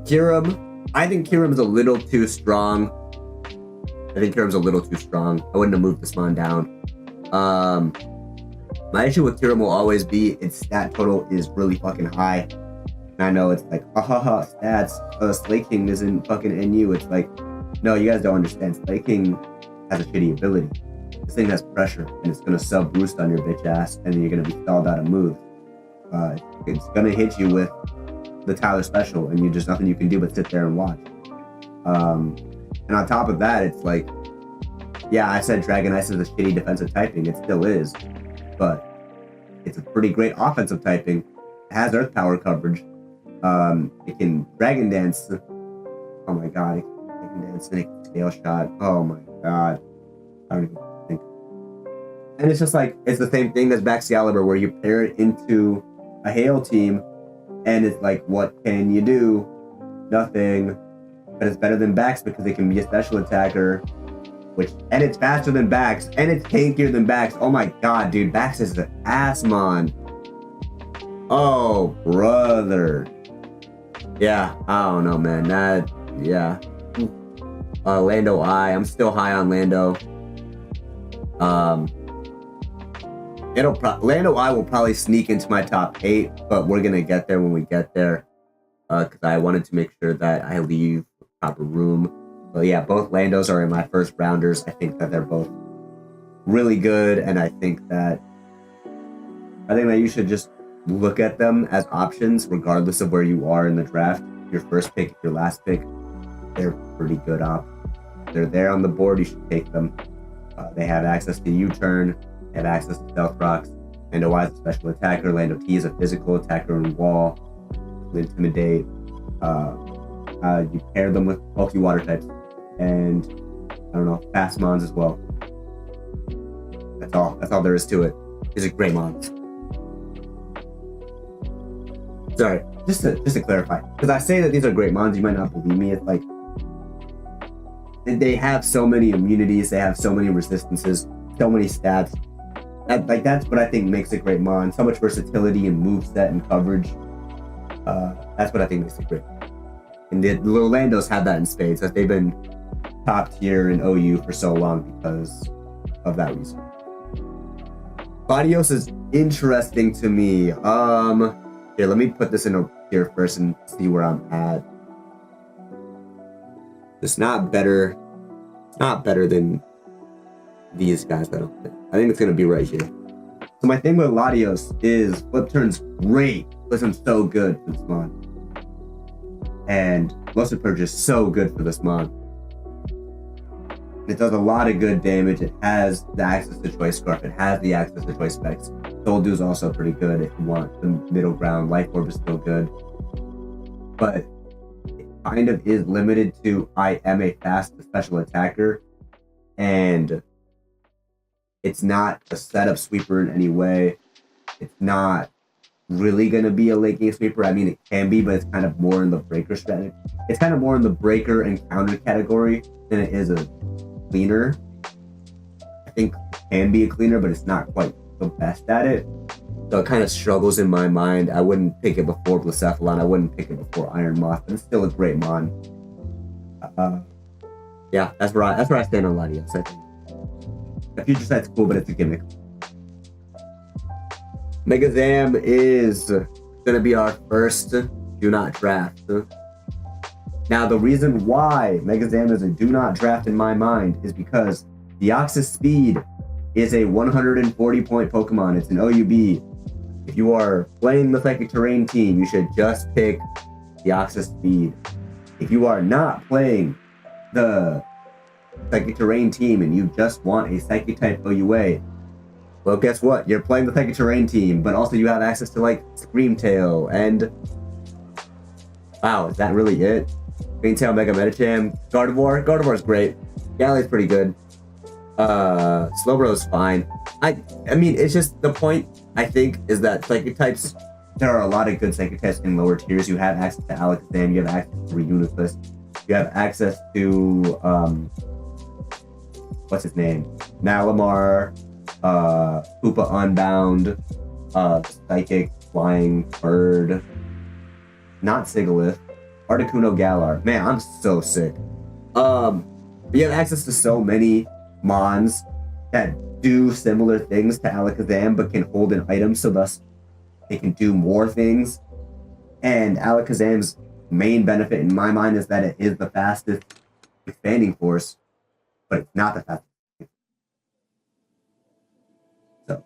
Kyurem, I think Kyurem's a little too strong. I wouldn't have moved this mon down. My issue with Kyurem will always be its stat total is really fucking high. And I know it's like, stats, Slaking isn't fucking NU. It's like, no, you guys don't understand. Slaking has a shitty ability. This thing has pressure, and it's gonna sub-boost on your bitch ass, and then you're gonna be stalled out of moves. It's gonna hit you with the Tyler special, and there's nothing you can do but sit there and watch. And on top of that, it's like, yeah, I said Dragon Ice is a shitty defensive typing. It still is, but it's a pretty great offensive typing. It has Earth Power coverage. It can Dragon Dance. Oh my god, it can Dragon Dance and it can Scale Shot. Oh my god, I don't even think. And it's just like, it's the same thing as Baxcalibur, where you pair it into a Hail team, and it's like, what can you do? Nothing. But it's better than Bax because it can be a special attacker, and it's faster than Bax, and it's tankier than Bax. Oh my god, dude, Bax is an ass mon. Oh, brother. Yeah, I don't know, man. Lando I'm still high on Lando. Lando I will probably sneak into my top 8, but we're gonna get there when we get there. Because I wanted to make sure that I leave proper room. But yeah, both Landos are in my first rounders. I think that they're both really good, and I think that you should just look at them as options, regardless of where you are in the draft. Your first pick, your last pick, they're pretty good options. They're there on the board, you should take them. They have access to U-turn, they have access to Stealth Rocks. Lando Y is a special attacker, Lando T is a physical attacker and wall. Intimidate. You pair them with bulky water types. And, I don't know, fast mons as well. That's all there is to it. These are great mons. Sorry, just to clarify, because I say that these are great mons, you might not believe me. It's like they have so many immunities, they have so many resistances, so many stats. That's what I think makes a great mon. So much versatility and moveset and coverage. That's what I think makes it great. And the Landos have that in spades. That they've been top tier in OU for so long because of that reason. Latios is interesting to me. Here, let me put this in a here first and see where I'm at. It's not better. It's not better than these guys. I don't think. I think it's gonna be right here. So my thing with Latios is flip turn's great. Flip turn's so good for this mod. And Luster Purge is so good for this mod. It does a lot of good damage. It has the access to Choice Scarf. It has the access to Choice Specs. Soldu is also pretty good if you want the middle ground. Life Orb is still good. But it kind of is limited to I am a fast special attacker. And it's not a setup sweeper in any way. It's not really going to be a late game sweeper. I mean, it can be, but it's kind of more in the breaker strategy. It's kind of more in the breaker and counter category than it is a cleaner. I think it can be a cleaner, but it's not quite the best at it. So it kind of struggles in my mind. I wouldn't pick it before Blacephalon. I wouldn't pick it before Iron Moth, but it's still a great mon. Yeah, that's where I stand on Latios. I think the future set's cool, but it's a gimmick. Mega Zam is gonna be our first do not draft. Now, the reason why Mega Zam is a do not draft in my mind is because Deoxys Speed is a 140 point Pokemon. It's an OUB. If you are playing the Psychic Terrain team, you should just pick Deoxys Speed. If you are not playing the Psychic Terrain team and you just want a Psychic type OUA, well, guess what? You're playing the Psychic Terrain team, but also you have access to like Screamtail and wow, is that really it? Screamtail, Mega Medicham, Gardevoir. Gardevoir's great. Galley's pretty good. Slowbro's fine. I mean, it's just the point, I think, is that Psychic types, there are a lot of good Psychic types in lower tiers. You have access to Alakazam, you have access to Reunifice, you have access to, what's his name? Malamar, Koopa Unbound, Psychic, Flying Bird, not Sigilyph, Articuno Galar. Man, I'm so sick. You have access to so many mons that do similar things to Alakazam but can hold an item, so thus they can do more things. And Alakazam's main benefit in my mind is that it is the fastest expanding force, but it's not the fastest. So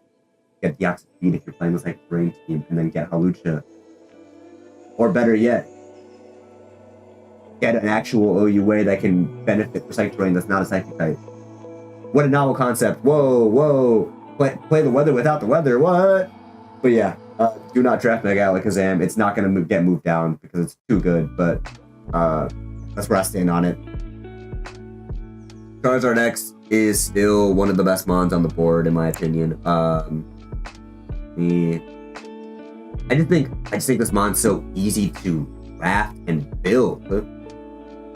get Deoxys Speed if you're playing this like brain team, and then get Hawlucha. Or better yet, get an actual OUA that can benefit for Psychic Terrain that's not a Psychic type. What a novel concept. Whoa. Play the weather without the weather. What? But yeah, do not draft Mega Alakazam. It's not going to get moved down because it's too good, but that's where I stand on it. Charizard X is still one of the best mons on the board, in my opinion. I just think this mon's so easy to draft and build.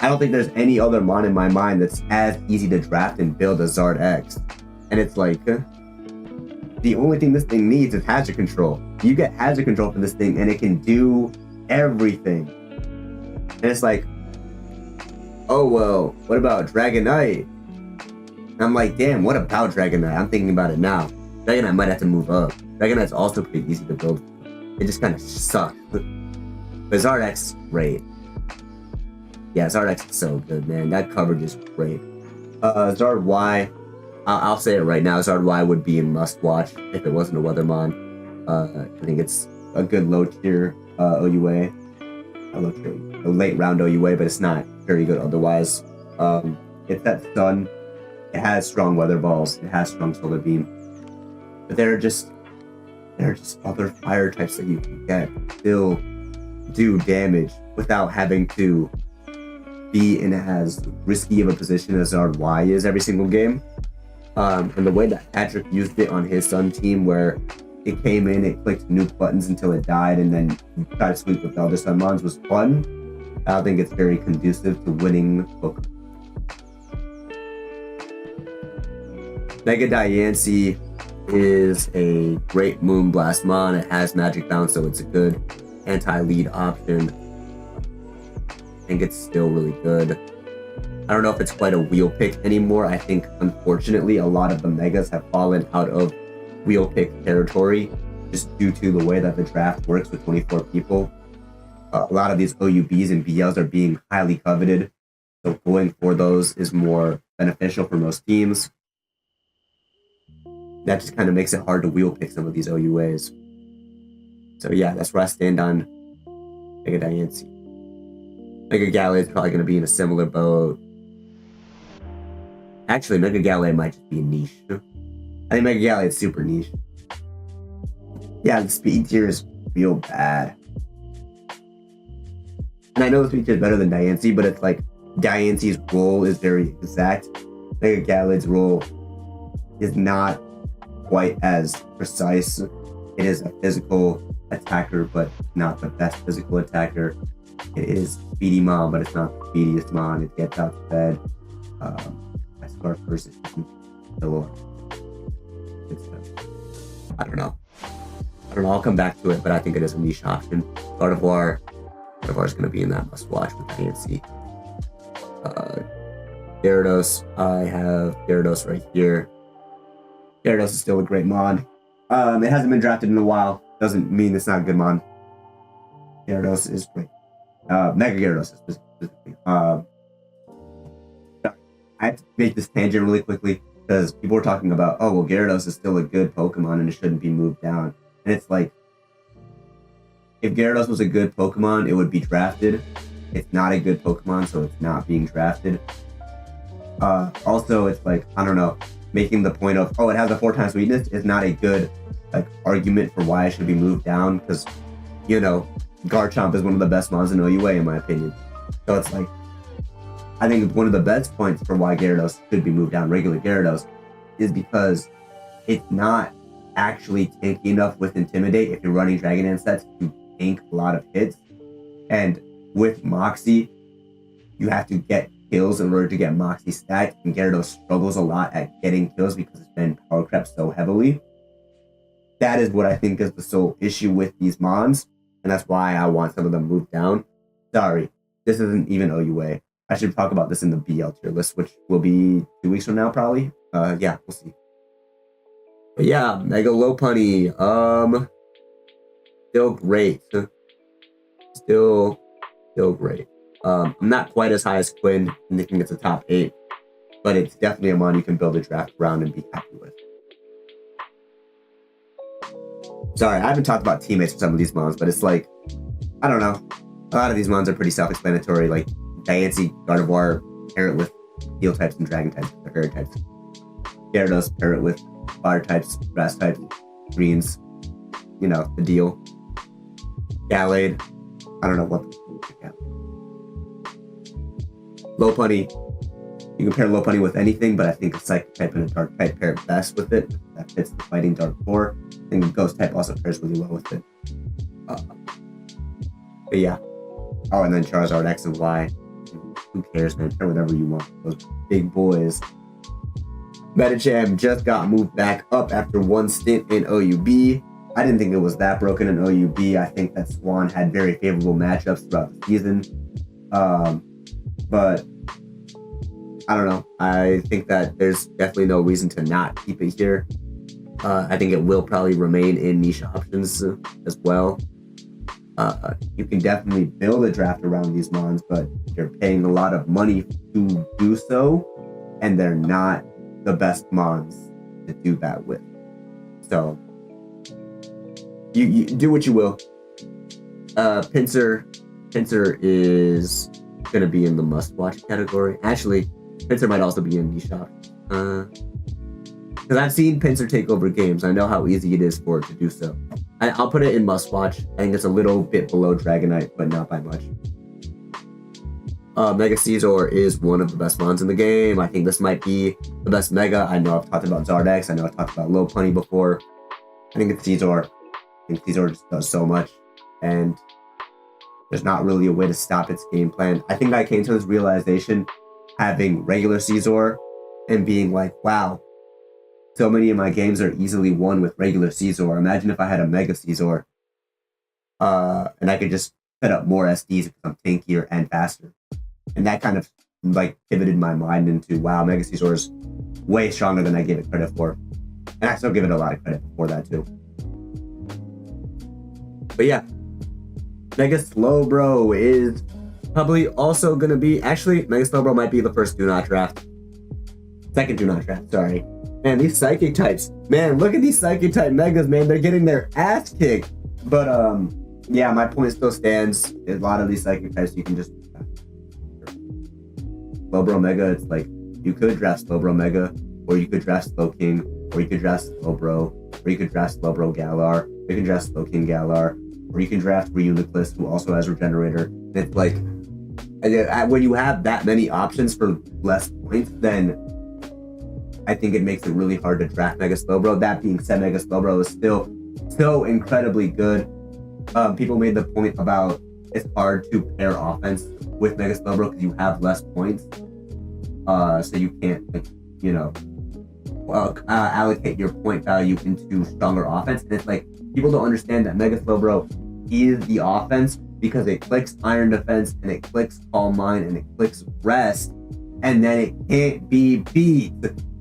I don't think there's any other mon in my mind that's as easy to draft and build as Zard X. And it's like, the only thing this thing needs is Hazard Control. You get Hazard Control for this thing and it can do everything. And it's like, oh well, what about Dragonite? And I'm like, damn, what about Dragonite? I'm thinking about it now. Dragonite might have to move up. Dragonite's also pretty easy to build. It just kind of sucks. But Zard X is great. Yeah, Zard X is so good, man. That coverage is great. Zard Y, I'll say it right now. Zard Y would be in must watch if it wasn't a Weathermon. I think it's a good low tier OUA. A low tier, a late round OUA, but it's not very good otherwise. It's that Sun. It has strong weather balls. It has strong solar beam. But there are just other fire types that you can get still do damage without having to be in as risky of a position as our Y is every single game. And the way that Patrick used it on his Sun team, where it came in, it clicked nuke buttons until it died, and then tried to sweep with the other Sun mons was fun. I don't think it's very conducive to winning Pokemon. Mega Diancie is a great Moonblast mon. It has Magic Bounce, so it's a good anti-lead option. I think it's still really good. I don't know if it's quite a wheel pick anymore. I think, unfortunately, a lot of the Megas have fallen out of wheel pick territory just due to the way that the draft works with 24 people. A lot of these OUBs and BLs are being highly coveted, so going for those is more beneficial for most teams. That just kind of makes it hard to wheel pick some of these OUAs. So yeah, that's where I stand on Mega Diancie. Mega Gallade is probably going to be in a similar boat. Actually, Mega Gallade might just be a niche. I think Mega Gallade is super niche. Yeah, the speed tier is real bad. And I know the speed tier is better than Diancie, but it's like Diancie's role is very exact. Mega Gallade's role is not quite as precise. It is a physical attacker, but not the best physical attacker. It is speedy mon, but it's not the speediest mon. It gets out to bed. I score first. I don't know. I'll come back to it, but I think it is a niche option. Gardevoir is going to be in that must watch with Diancie. Gyarados, I have Gyarados right here. Gyarados is still a great mon. It hasn't been drafted in a while. Doesn't mean it's not a good mon. Gyarados is great. Mega Gyarados specifically. I have to make this tangent really quickly because people were talking about, oh, well, Gyarados is still a good Pokemon and it shouldn't be moved down. And it's like, if Gyarados was a good Pokemon, it would be drafted. It's not a good Pokemon, so it's not being drafted. Also, it's like, I don't know, making the point of, oh, it has a 4x weakness is not a good argument for why it should be moved down, because, you know, Garchomp is one of the best mons in OUA, in my opinion. So it's like, I think one of the best points for why Gyarados should be moved down, regular Gyarados, is because it's not actually tanky enough with Intimidate if you're running Dragon Dance sets to tank a lot of hits. And with Moxie, you have to get kills in order to get Moxie stacked, and Gyarados struggles a lot at getting kills because it's been power crept so heavily. That is what I think is the sole issue with these mons, and that's why I want some of them moved down. Sorry, this isn't even OUA. I should talk about this in the BL tier list, which will be 2 weeks from now, probably. Yeah, we'll see. But yeah, Mega Lopunny, still great. Still great. I'm not quite as high as Quinn, thinking it's a top 8, but it's definitely a mon you can build a draft around and be happy with. Sorry, I haven't talked about teammates for some of these mons, but it's like, I don't know. A lot of these mons are pretty self-explanatory, like Diancie, Gardevoir, pair it with Steel types and Dragon types, or Fairy types. Gyarados, pair it with Fire types, Grass types, Greens. You know, the deal. Gallade, I don't know what the Lopunny, you can pair Lopunny with anything, but I think a Psychic type and a Dark type pair best with it. That fits the Fighting Dark core. I think Ghost type also pairs really well with it. But yeah. Oh, and then Charizard X and Y. Who cares, man? Pair whatever you want. Those big boys. Medicham just got moved back up after one stint in OUB. I didn't think it was that broken in OUB. I think that Swan had very favorable matchups throughout the season. But I don't know. I think that there's definitely no reason to not keep it here. I think it will probably remain in niche options as well. You can definitely build a draft around these mons, but you're paying a lot of money to do so, and they're not the best mons to do that with. So you do what you will. Pinsir is gonna be in the must-watch category. Actually, Pinsir might also be in eShop. Because I've seen Pinsir take over games. I know how easy it is for it to do so. I'll put it in must-watch. I think it's a little bit below Dragonite, but not by much. Mega Caesar is one of the best mons in the game. I think this might be the best Mega. I know I've talked about Zardex. I know I've talked about Lopunny before. I think it's Caesar. I think Caesar just does so much. And there's not really a way to stop its game plan. I think I came to this realization having regular Caesar and being like, wow, so many of my games are easily won with regular Caesar. Imagine if I had a Mega Caesar and I could just set up more SDs because I'm tankier and faster. And that kind of like pivoted my mind into, wow, Mega Caesar is way stronger than I gave it credit for. And I still give it a lot of credit for that too. But yeah, Mega Slowbro is probably also going to be... Actually, Mega Slowbro might be the first Do Not Draft. Second Do Not Draft, sorry. Man, these Psychic types. Man, look at these Psychic type Megas, man. They're getting their ass kicked. But, yeah, my point still stands. A lot of these Psychic types, you can just... Slowbro Mega, it's like, you could draft Slowbro Mega, or you could draft Slowking, or you could draft Slowbro, or you could draft Slowbro Galar, or you can draft Slowking Galar, or you can draft Reuniclus, who also has Regenerator. And it's like, when you have that many options for less points, then I think it makes it really hard to draft Mega Slowbro. That being said, Mega Slowbro is still so incredibly good. People made the point about it's hard to pair offense with Mega Slowbro because you have less points. So you can't, like, you know, allocate your point value into stronger offense. And it's like, people don't understand that Mega Slowbro is the offense because it clicks Iron Defense and it clicks Calm Mind and it clicks Rest, and then it can't be beat.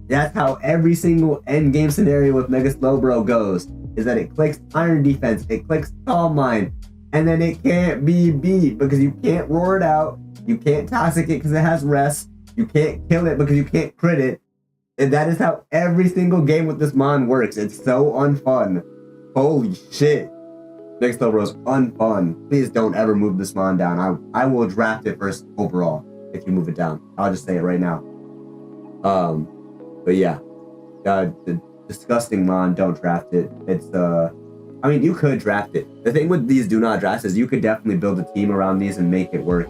That's how every single end game scenario with Mega Slowbro goes, is that it clicks Iron Defense, it clicks Calm Mind, and then it can't be beat because you can't roar it out, you can't Toxic it because it has Rest, you can't kill it because you can't crit it. And that is how every single game with this mon works. It's so unfun. Holy shit. Mega Slowbro is unfun. Please don't ever move this mon down. I will draft it first overall if you move it down. I'll just say it right now. But yeah. The disgusting mon, don't draft it. It's I mean, you could draft it. The thing with these do not drafts is you could definitely build a team around these and make it work.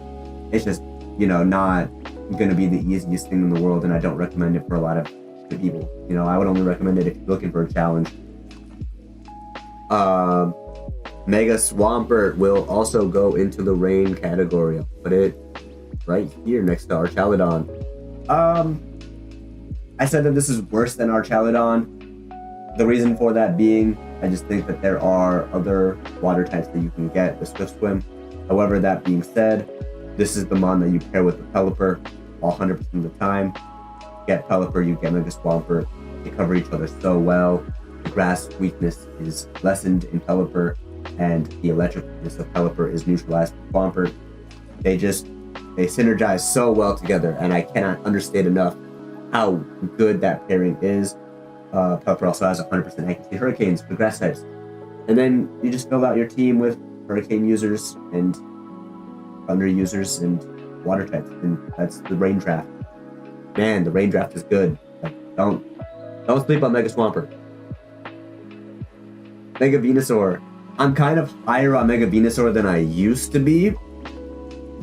It's just, you know, not gonna be the easiest thing in the world, and I don't recommend it for a lot of people. You know, I would only recommend it if you're looking for a challenge. Mega Swampert will also go into the rain category. I'll put it right here next to Archaludon. I said that this is worse than Archaludon. The reason for that being, I just think that there are other water types that you can get with Swift Swim. However, that being said, this is the mon that you pair with the Pelipper 100% of the time. Get Pelipper, you get Mega Swampert. They cover each other so well. The grass weakness is lessened in Pelipper, and the electric weakness of Pelipper is neutralized in Swampert. They synergize so well together, and I cannot understate enough how good that pairing is. Pelipper also has 100% accuracy Hurricanes for grass types. And then you just build out your team with Hurricane users and Thunder users and water types, and that's the rain draft. Man, the rain draft is good. Like, don't sleep on Mega Swampert. Mega Venusaur. I'm kind of higher on Mega Venusaur than I used to be,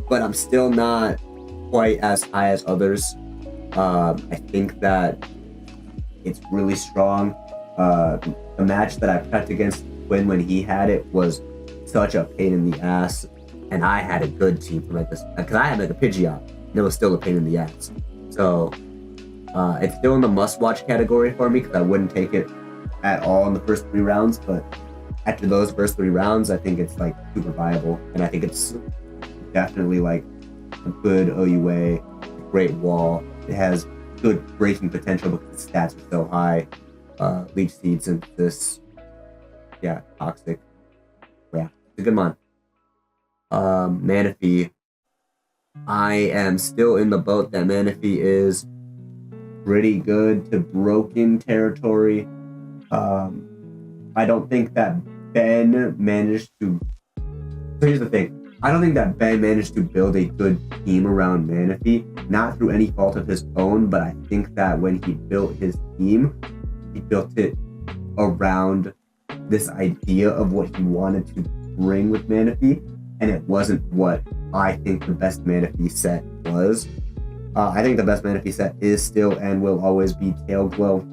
but I'm still not quite as high as others. I think that it's really strong. The match that I prepped against Quinn when he had it was such a pain in the ass, and I had a good team for like this because I had like a Pidgeot, and it was still a pain in the ass. So it's still in the must-watch category for me because I wouldn't take it at all in the first 3 rounds, but after those first 3 rounds, I think it's like super viable, and I think it's definitely like a good OUA, great wall. It has good breaking potential because the stats are so high. Leech Seed, Synthesis, yeah, Toxic. Yeah, it's a good mon. Manaphy. I am still in the boat that Manaphy is pretty good to broken territory. I don't think that Ben managed to. So here's the thing. I don't think that Ben managed to build a good team around Manaphy, not through any fault of his own, but I think that when he built his team, he built it around this idea of what he wanted to bring with Manaphy, and it wasn't what I think the best Manaphy set was. I think the best Manaphy set is still and will always be Tail Glow.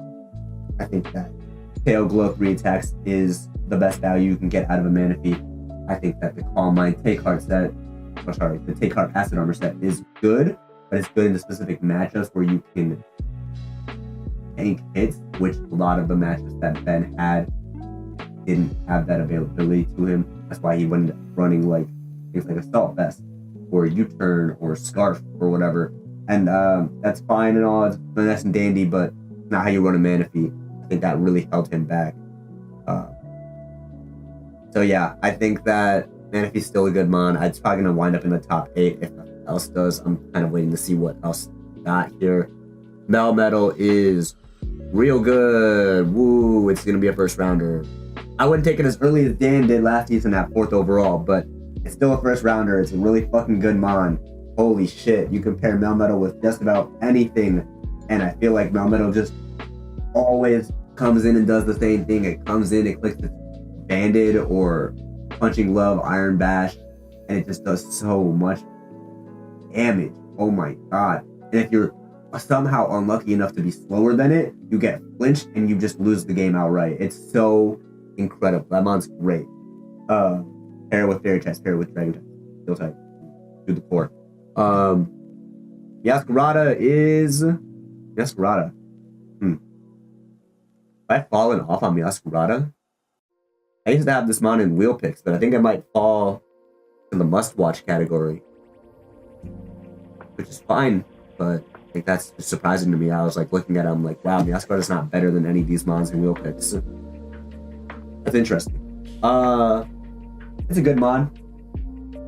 I think that Tail Glow 3 attacks is the best value you can get out of a Manaphy. I think that the Calm Mind Take Heart set, the Take Heart Acid Armor set is good, but it's good in the specific matchups where you can tank hits, which a lot of the matchups that Ben had didn't have that availability to him. That's why he went running like things like Assault Vest or U-Turn or Scarf or whatever. And that's fine and all, it's nice and dandy, but it's not how you run a Manaphy. I think that really held him back. So yeah, I think that Manaphy's still a good mon. It's probably going to wind up in the top 8 if nothing else does. I'm kind of waiting to see what else got here. Melmetal is real good. Woo, it's going to be a first rounder. I wouldn't take it as early as Dan did last season at 4th overall, but it's still a first rounder. It's a really fucking good mon. Holy shit, you compare Melmetal with just about anything, and I feel like Melmetal just always comes in and does the same thing. It comes in, it clicks its Banded or Punching Love, Iron Bash, and it just does so much damage. Oh my god. And if you're somehow unlucky enough to be slower than it, you get flinched and you just lose the game outright. It's so incredible. That mon's great. Pair with Fairy Chest, pair with Dragon Chest. Steel type. Do the core. Yaskarada is Yaskarada. Have I fallen off on Yaskarada? I used to have this mon in wheel picks, but I think I might fall in the must-watch category, which is fine, but I think that's just surprising to me. I was like looking at him like, wow, Yaskarada's not better than any of these mons in wheel picks. That's interesting. It's a good mon.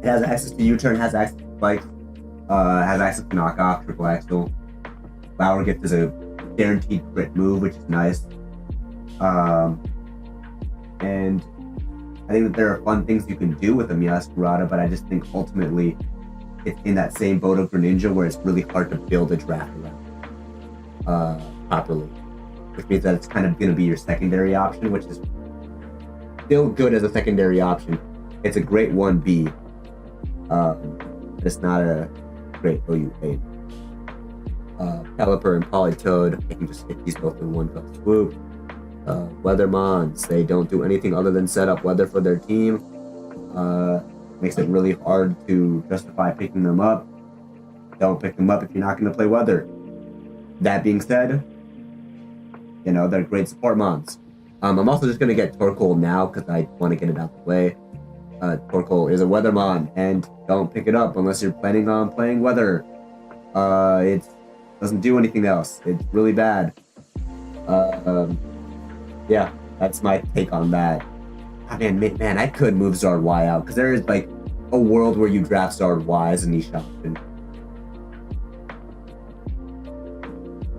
It has access to U-Turn, has access to spikes, has access to knockoff, triple axle. Flower Gift is a guaranteed crit move, which is nice. And I think that there are fun things you can do with a Yaskarada, but I just think ultimately it's in that same boat of Greninja where it's really hard to build a draft around properly. Which means that it's kind of going to be your secondary option, which is still good as a secondary option. It's a great 1B. But it's not a great OUA. Caliper and Politoed, I can just hit these both in one fell swoop. Weather mons, they don't do anything other than set up weather for their team. Makes it really hard to justify picking them up. Don't pick them up if you're not going to play weather. That being said, you know, they're great support mons. I'm also just going to get Torkoal now because I want to get it out the way. Torkoal is a weather mon, and don't pick it up unless you're planning on playing weather. It doesn't do anything else. It's really bad. Yeah, that's my take on that. Oh, man, I could move Zard Y out, because there is, like, a world where you draft Zard Y as a niche option.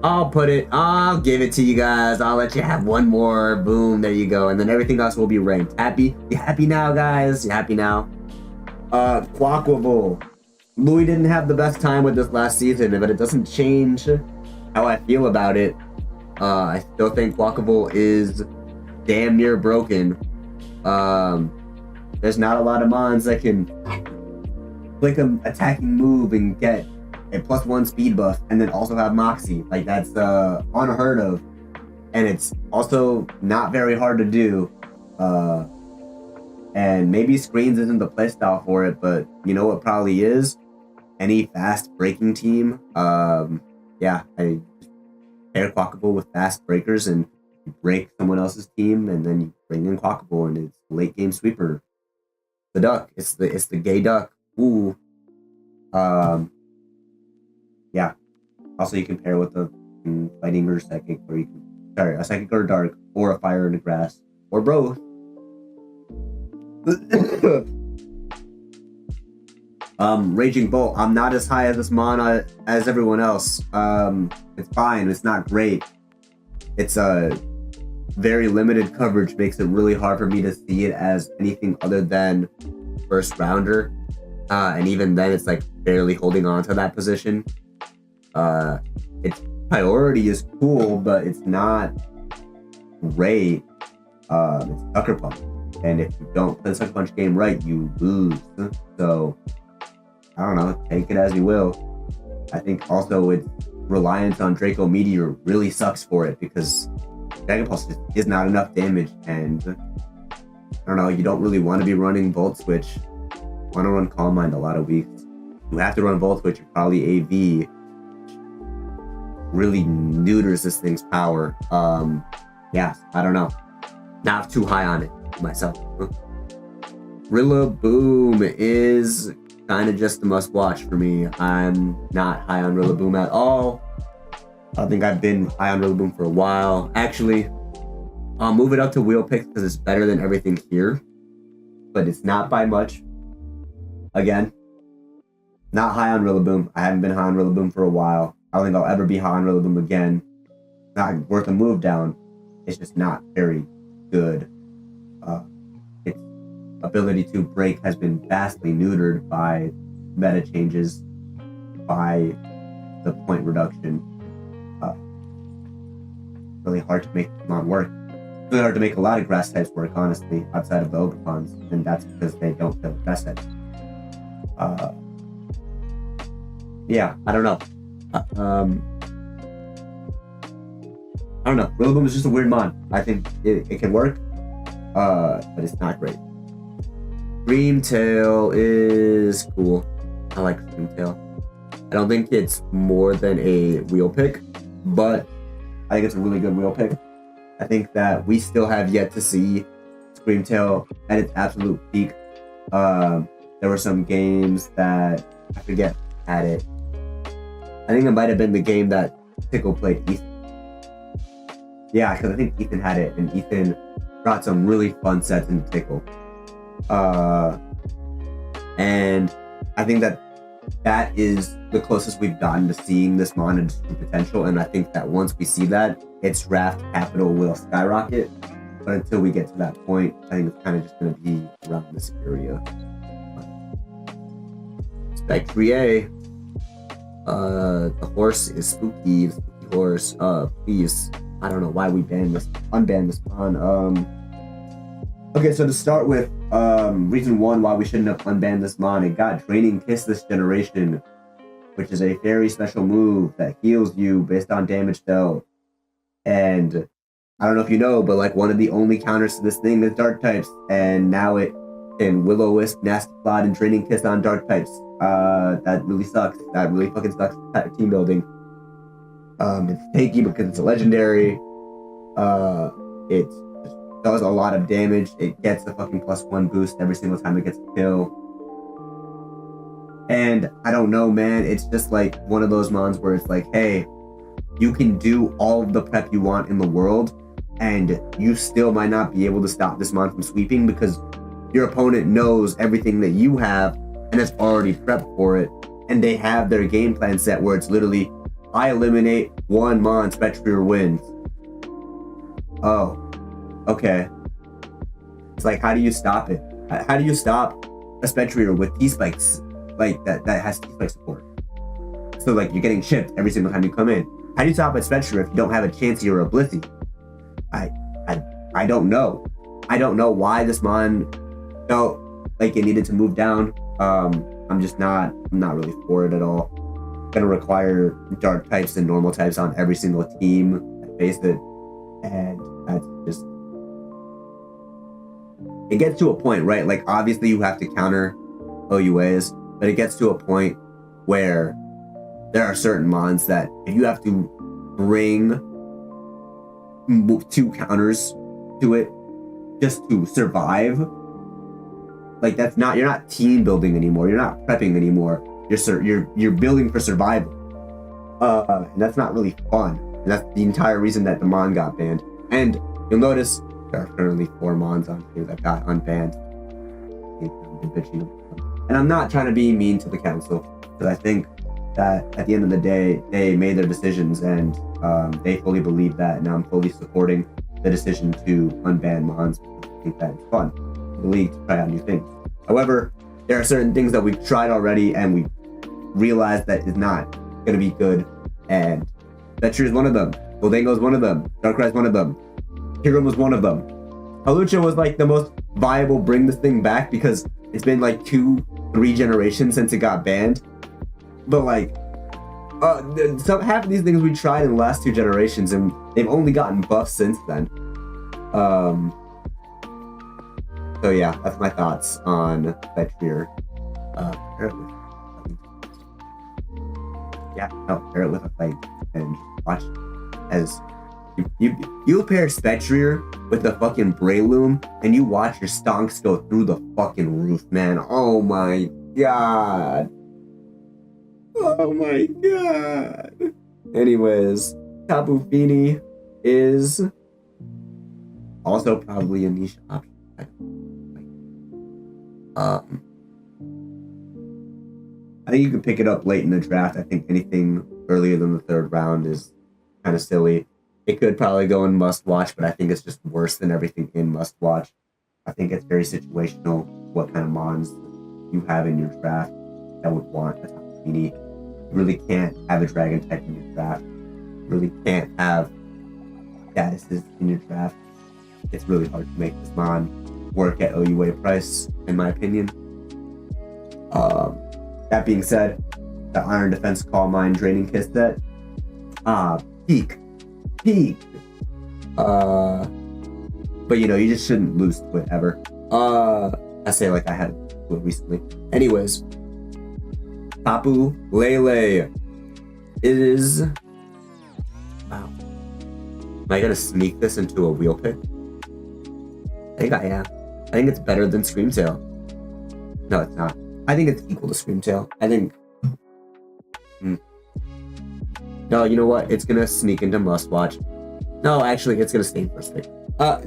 I'll give it to you guys. I'll let you have one more. Boom, there you go. And then everything else will be ranked. Happy? You happy now, guys? You happy now? Quaquaval. Louis didn't have the best time with this last season, but it doesn't change how I feel about it. I still think Quaquaval is damn near broken. There's not a lot of mons that can click an attacking move and get a +1 speed buff and then also have Moxie. Like, that's unheard of. And it's also not very hard to do. And maybe Screens isn't the playstyle for it, but you know what probably is? Any fast breaking team. Yeah, I pair Quaquaval with fast breakers and you break someone else's team, and then you bring in Quaquaval, and it's late game sweeper. The duck. It's the gay duck. Ooh. Yeah. Also, you can pair with a fighting or psychic, or you can a psychic or a dark, or a fire and a grass, or both. Raging Bolt. I'm not as high as this mon as everyone else. It's fine. It's not great. It's very limited coverage makes it really hard for me to see it as anything other than first rounder. And even then, it's like barely holding on to that position. Its priority is cool, but it's not great. It's Sucker Punch. And if you don't play the Sucker Punch game right, you lose. So, I don't know, take it as you will. I think also its reliance on Draco Meteor really sucks for it because Dragon Pulse is not enough damage, and I don't know, you don't really want to be running Volt Switch. You want to run Calm Mind a lot of weeks. You have to run Volt Switch, you're probably AV. Really neuters this thing's power. Yeah, I don't know. Not too high on it myself. Rillaboom is kind of just a must watch for me. I'm not high on Rillaboom at all. I think I've been high on Rillaboom for a while. Actually, I'll move it up to Wheel Pick because it's better than everything here. But it's not by much. Again, not high on Rillaboom. I haven't been high on Rillaboom for a while. I don't think I'll ever be high on Rillaboom again. Not worth a move down. It's just not very good. Its ability to break has been vastly neutered by meta changes, by the point reduction. Really hard to make Pokemon work. It's really hard to make a lot of grass types work, honestly, outside of the Ogerpons, and that's because they don't play with grass types. Yeah, I don't know. I don't know. Rillaboom is just a weird mon. I think it can work, but it's not great. Screamtail is cool. I like Screamtail. I don't think it's more than a wheel pick, but I think it's a really good wheel pick. I think that we still have yet to see Screamtail at its absolute peak. There were some games that I forget had it. I think it might have been the game that Tickle played Ethan. Yeah, because I think Ethan had it, and Ethan brought some really fun sets into Tickle. And I think that is the closest we've gotten to seeing this mon and its true potential, and I think that once we see that, its draft capital will skyrocket. But until we get to that point, I think it's kind of just going to be around this area. Spectrier. The horse is spooky. The spooky horse. Please. I don't know why we unbanned this mon. Okay, so to start with, reason one why we shouldn't have unbanned this mon, it got Draining Kiss this generation, which is a very special move that heals you based on damage dealt. And I don't know if you know, but like one of the only counters to this thing is Dark types, and now it can Will-O-Wisp, Nasty Plot, and Draining Kiss on Dark types. That really sucks. That really fucking sucks at team building. It's tanky because it's a legendary. It does a lot of damage. It gets the fucking +1 boost every single time it gets a kill. And I don't know, man. It's just like one of those mons where it's like, hey, you can do all of the prep you want in the world, and you still might not be able to stop this mon from sweeping because your opponent knows everything that you have and has already prepped for it. And they have their game plan set where it's literally, I eliminate one mon, Spectrier wins. Oh. Okay. It's like, how do you stop it? How do you stop a Spectrier with T-Spikes like that has T-Spike support? So like you're getting chipped every single time you come in. How do you stop a Spectrier if you don't have a Chansey or a Blissey? I don't know. I don't know why this mon felt like it needed to move down. I'm not really for it at all. It's gonna require dark types and normal types on every single team. I face it, and that's just. It gets to a point, right? Like obviously you have to counter OUAs, but it gets to a point where there are certain mons that if you have to bring 2 counters to it just to survive, like that's not, you're not team building anymore. You're not prepping anymore. You're building for survival. And that's not really fun. And that's the entire reason that the mon got banned. And you'll notice there are currently 4 mons on here that got unbanned. And I'm not trying to be mean to the council, because I think that at the end of the day, they made their decisions and they fully believe that, and I'm fully supporting the decision to unban Mons. I think that it's fun for the league to try out new things. However, there are certain things that we've tried already and we realized that is not going to be good. And Spectrier is one of them. Gholdengo is one of them. Darkrai is one of them. Hiram was one of them. Hawlucha was like the most viable bring this thing back because it's been like 2-3 generations since it got banned. But like, half of these things we tried in the last 2 generations and they've only gotten buffs since then. So yeah, that's my thoughts on Spectrier. Pair it with a fight and watch as you pair Spectrier with the fucking Breloom and you watch your stonks go through the fucking roof, man. Oh my god. Oh my god. Anyways, Tapu Fini is also probably a niche option. I think you can pick it up late in the draft. I think anything earlier than the 3rd round is kind of silly. It could probably go in must watch, but I think it's just worse than everything in must watch. I think it's very situational what kind of mons you have in your draft that would want a Tapu Fini. You really can't have a dragon type in your draft. You really can't have statuses in your draft. It's really hard to make this mon work at OUA price, in my opinion. That being said, the Iron Defense Calm Mind Draining Kiss set, peak. But you know, you just shouldn't lose to it ever. I say like I had to it recently. Anyways, Tapu Lele is. Wow. Am I gonna sneak this into a wheel pick? I think I am. I think it's better than Screamtail. No, it's not. I think it's equal to Screamtail. I think. No, you know what? It's gonna sneak into must watch. No, actually, it's gonna stay in first pick.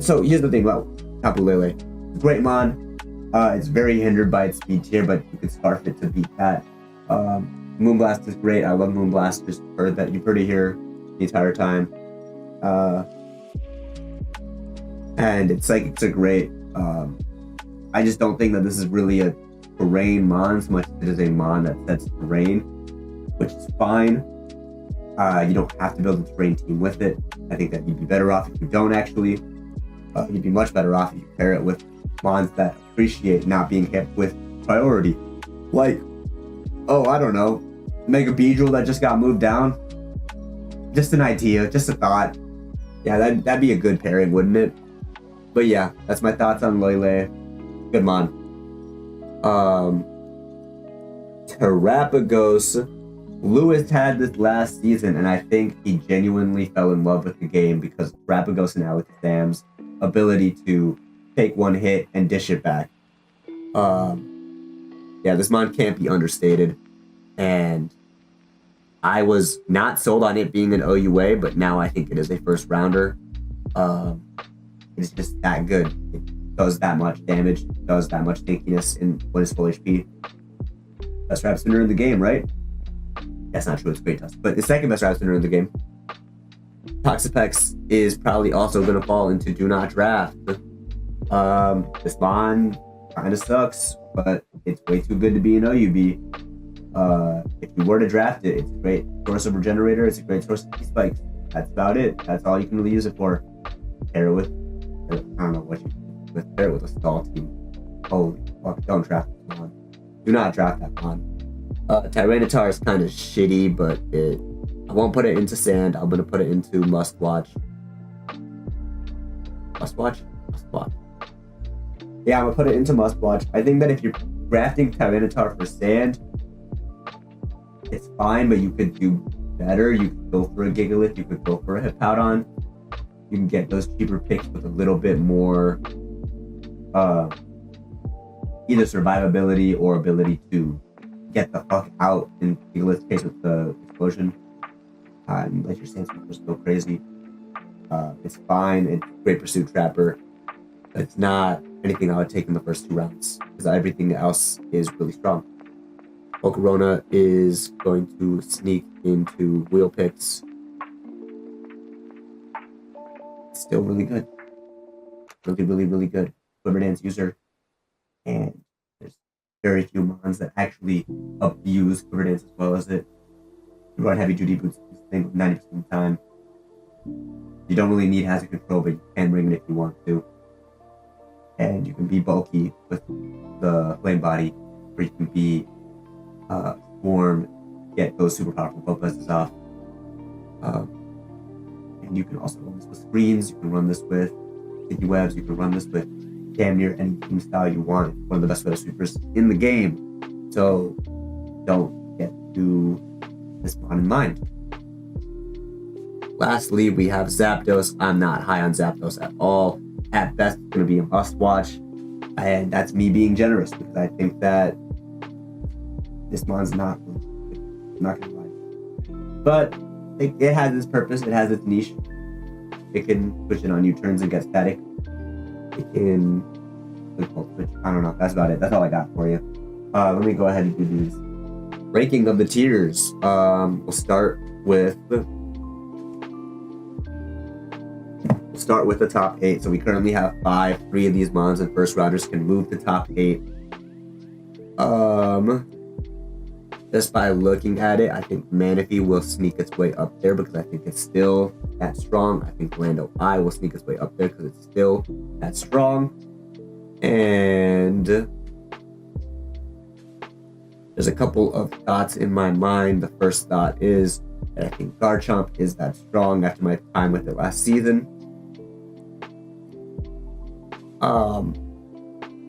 So here's the thing about Tapu Lele. Great mon. It's very hindered by its speed tier, but you could scarf it to beat that. Moonblast is great. I love Moonblast. Just heard that you've heard it here the entire time. And it's a great. I just don't think that this is really a terrain mon so much as it is a mon that sets terrain, which is fine. You don't have to build a terrain team with it. I think that you'd be better off if you don't actually. You'd be much better off if you pair it with mons that appreciate not being hit with priority. Like, I don't know, Mega Beedrill that just got moved down. Just an idea, just a thought. Yeah, that'd be a good pairing, wouldn't it? But yeah, that's my thoughts on Lele. Good mon. Terapagos. Lewis had this last season, and I think he genuinely fell in love with the game because of Terapagos and Alakazam's ability to take one hit and dish it back. Yeah, this mon can't be understated, and I was not sold on it being an OUA, but now I think it is a first rounder. It's just that good. It does that much damage, does that much tankiness in when it's full HP. Best rap spinner in the game, right? That's not true, it's Great Tusk, but the second best rap spinner in the game. Toxapex is probably also going to fall into do not draft. This mon kind of sucks, but it's way too good to be an OUB. If you were to draft it, it's a great source of regenerator, it's a great source of spikes. That's about it. That's all you can really use it for. Pair it with, I don't know what you with, pair it with a stall team. Holy fuck, don't draft this mon. Do not draft that mon. Tyranitar is kind of shitty, but I won't put it into sand. I'm gonna put it into must watch. Must watch? Must watch. Yeah, I'm gonna put it into must watch. I think that if you're drafting Tyranitar for sand, it's fine, but you could do better. You could go for a Gigalith, you could go for a Hippowdon. You can get those cheaper picks with a little bit more either survivability or ability to get the fuck out in Gigalith's case with the explosion. And let your Sand Sweepers go crazy. It's fine, it's great Pursuit Trapper. It's not anything I would take in the first 2 rounds, because everything else is really strong. Volcarona is going to sneak into wheel picks. it's still really good. Really, really, really good. Quiver Dance user. And there's very few mons that actually abuse Quiver Dance as well as it. You run heavy duty boots, I think 90% of the time. You don't really need hazard control, but you can bring it if you want to. And you can be bulky with the flame body, or you can be swarm, get those super powerful buzzes off. And you can also run this with screens, you can run this with sticky webs, you can run this with damn near any team style you want. It's one of the best weather sweepers in the game. So don't get to this one in mind. Lastly, we have Zapdos. I'm not high on Zapdos at all. At best, it's going to be a must-watch. And that's me being generous, because I think that this mon's not going to lie. But it has its purpose. It has its niche. It can push it on U-turns and get static. It can... I don't know. That's about it. That's all I got for you. Let me go ahead and do these. Ranking of the tiers. We'll start with the top 8. So we currently have 5. 3 of these mons and first rounders can move to top 8. Just by looking at it, I think Manaphy will sneak its way up there because I think it's still that strong. I think Lando I will sneak its way up there because it's still that strong. And there's a couple of thoughts in my mind. The first thought is that I think Garchomp is that strong after my time with it last season.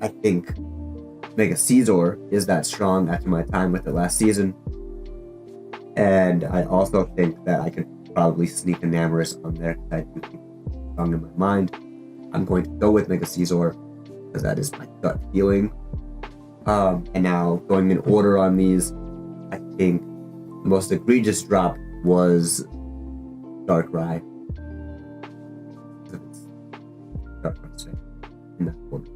I think Mega Caesar is that strong after my time with it last season. And I also think that I could probably sneak a Namorous on there because I do think it's strong in my mind. I'm going to go with Mega Caesar because that is my gut feeling. And now going in order on these, I think the most egregious drop was Darkrai. Darkrai's in that order.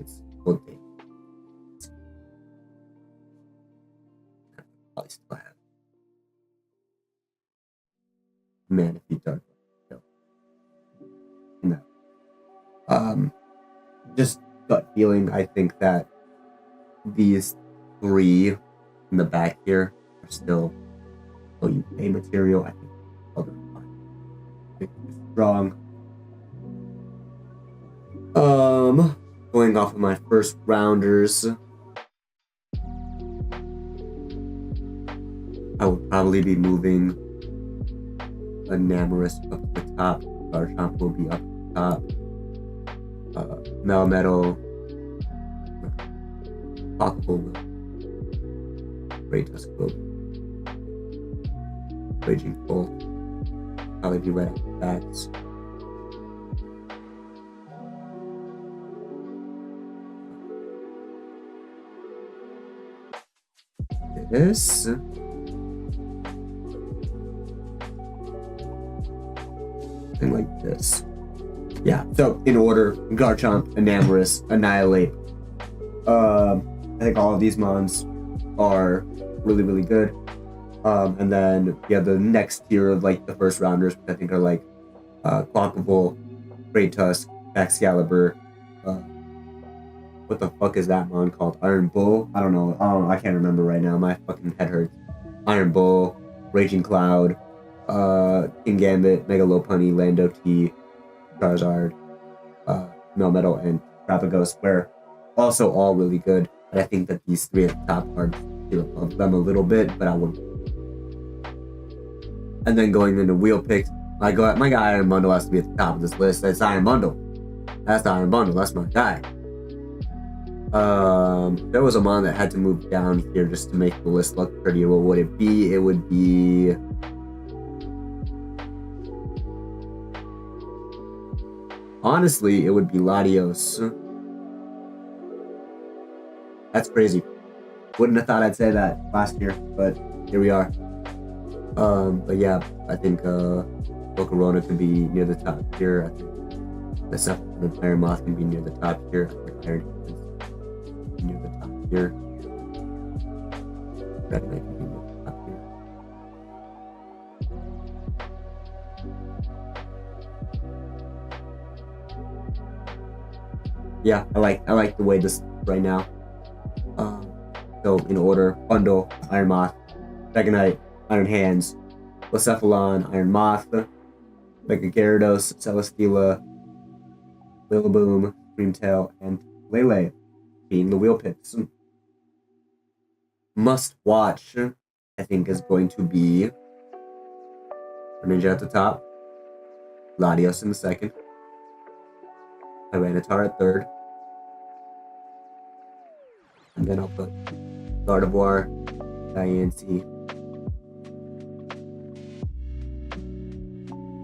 It's one thing. Probably still have Manaphy Darkrai. No. Just gut feeling, I think that these 3 in the back here are still OUA material. I think other fine. Strong. Going off of my first rounders, I will probably be moving a Namorous up to the top. Garchomp will be up to the top. Melmetal, Pokeball, Great Tusk will Raging Bolt, probably be right after that. This thing like this. Yeah, so in order, Garchomp, Enamorous, Annihilate. I think all of these mons are really, really good. And then you have the next tier of like the first rounders, which I think are like Quackable, Great Tusk, Excalibur. What the fuck is that mon called? Iron Bull? I don't know. I can't remember right now. My fucking head hurts. Iron Bull, Raging Cloud, King Gambit, Mega Lopunny, Lando T, Charizard, Melmetal, and Trapagos, were also all really good. But I think that these 3 at the top are above them a little bit, but I wouldn't. And then going into wheel picks, my guy Iron Bundle has to be at the top of this list. That's Iron Bundle. That's the Iron Bundle. That's my guy. There was a mon that had to move down here just to make the list look prettier. What would it be? It would be... honestly, it would be Latios. That's crazy. Wouldn't have thought I'd say that last year, but here we are. But yeah, I think Volcarona can be near the top here. I think the Supplement Iron Moth can be near the top here. I think Iron can be near the top here. Red Knight can be near the top here. yeah, I like the way this right now. So in order: Bundle, Iron Moth, Dragonite, Iron Hands, Blacephalon, Iron Moth, Mega Gyarados, Celesteela, Rillaboom, Screamtail, and Lele being the wheel picks. Must watch, I think, is going to be Ninja at the top, Latios in the second, Tyranitar at third, and then I'll put Gardevoir, Diancie,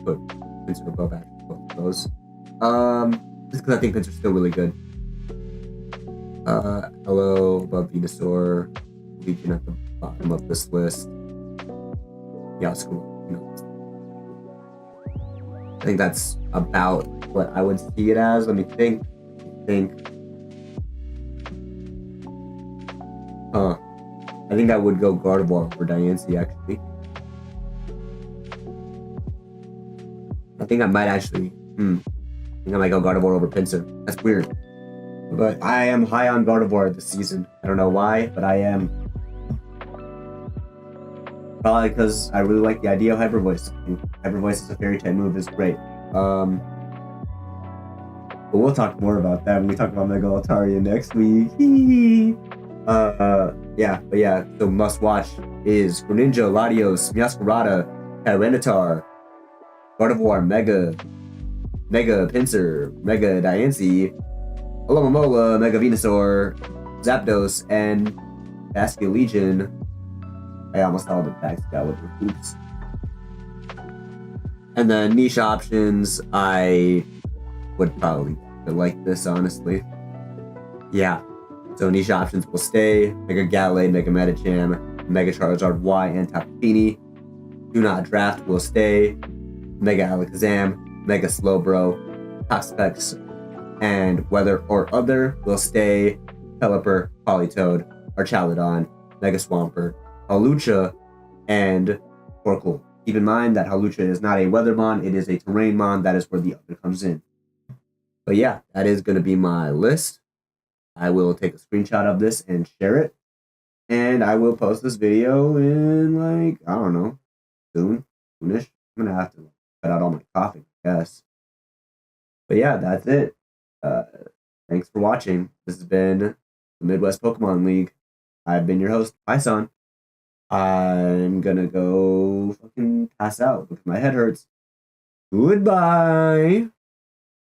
put Pinsir above actually both of those. Just because I think Pinsir's still really good. Hello above Venusaur, Legion at the bottom of this list. Yeah, school. I think that's about what I would see it as. Let me think. I think I would go Gardevoir over Diancie, actually. I think I might actually. I think I might go Gardevoir over Pinsir. That's weird. But I am high on Gardevoir this season. I don't know why, but I am. Probably because I really like the idea of Hyper Voice. Hyper Voice as a fairy type move is great. But we'll talk more about that when we talk about Mega Altaria next week. So must watch is Greninja, Latios, Meowscarada, Tyranitar, Gardevoir, Mega Pinsir, Mega Diancie, Alomomola, Mega Venusaur, Zapdos, and Bastion Legion. I almost called it Excalibur. Oops. And then niche options, I would probably like this, honestly. Yeah. So niche options will stay: Mega Gallade, Mega Medicham, Mega Charizard Y, and Tapu Fini. Do not draft will stay: Mega Alakazam, Mega Slowbro, Toxapex, and Weather or Other will stay: Pelipper, Politoed, Archaludon, Mega Swampert, Hawlucha, and Torkoal. Keep in mind that Hawlucha is not a weather mon, it is a terrain mon. That is where the other comes in. But yeah, that is going to be my list. I will take a screenshot of this and share it. And I will post this video in, like, I don't know, soonish. I'm going to have to cut out all my coughing, I guess. But yeah, that's it. Thanks for watching. This has been the Midwest Pokemon League. I've been your host, Python. I'm gonna go fucking pass out because my head hurts. Goodbye.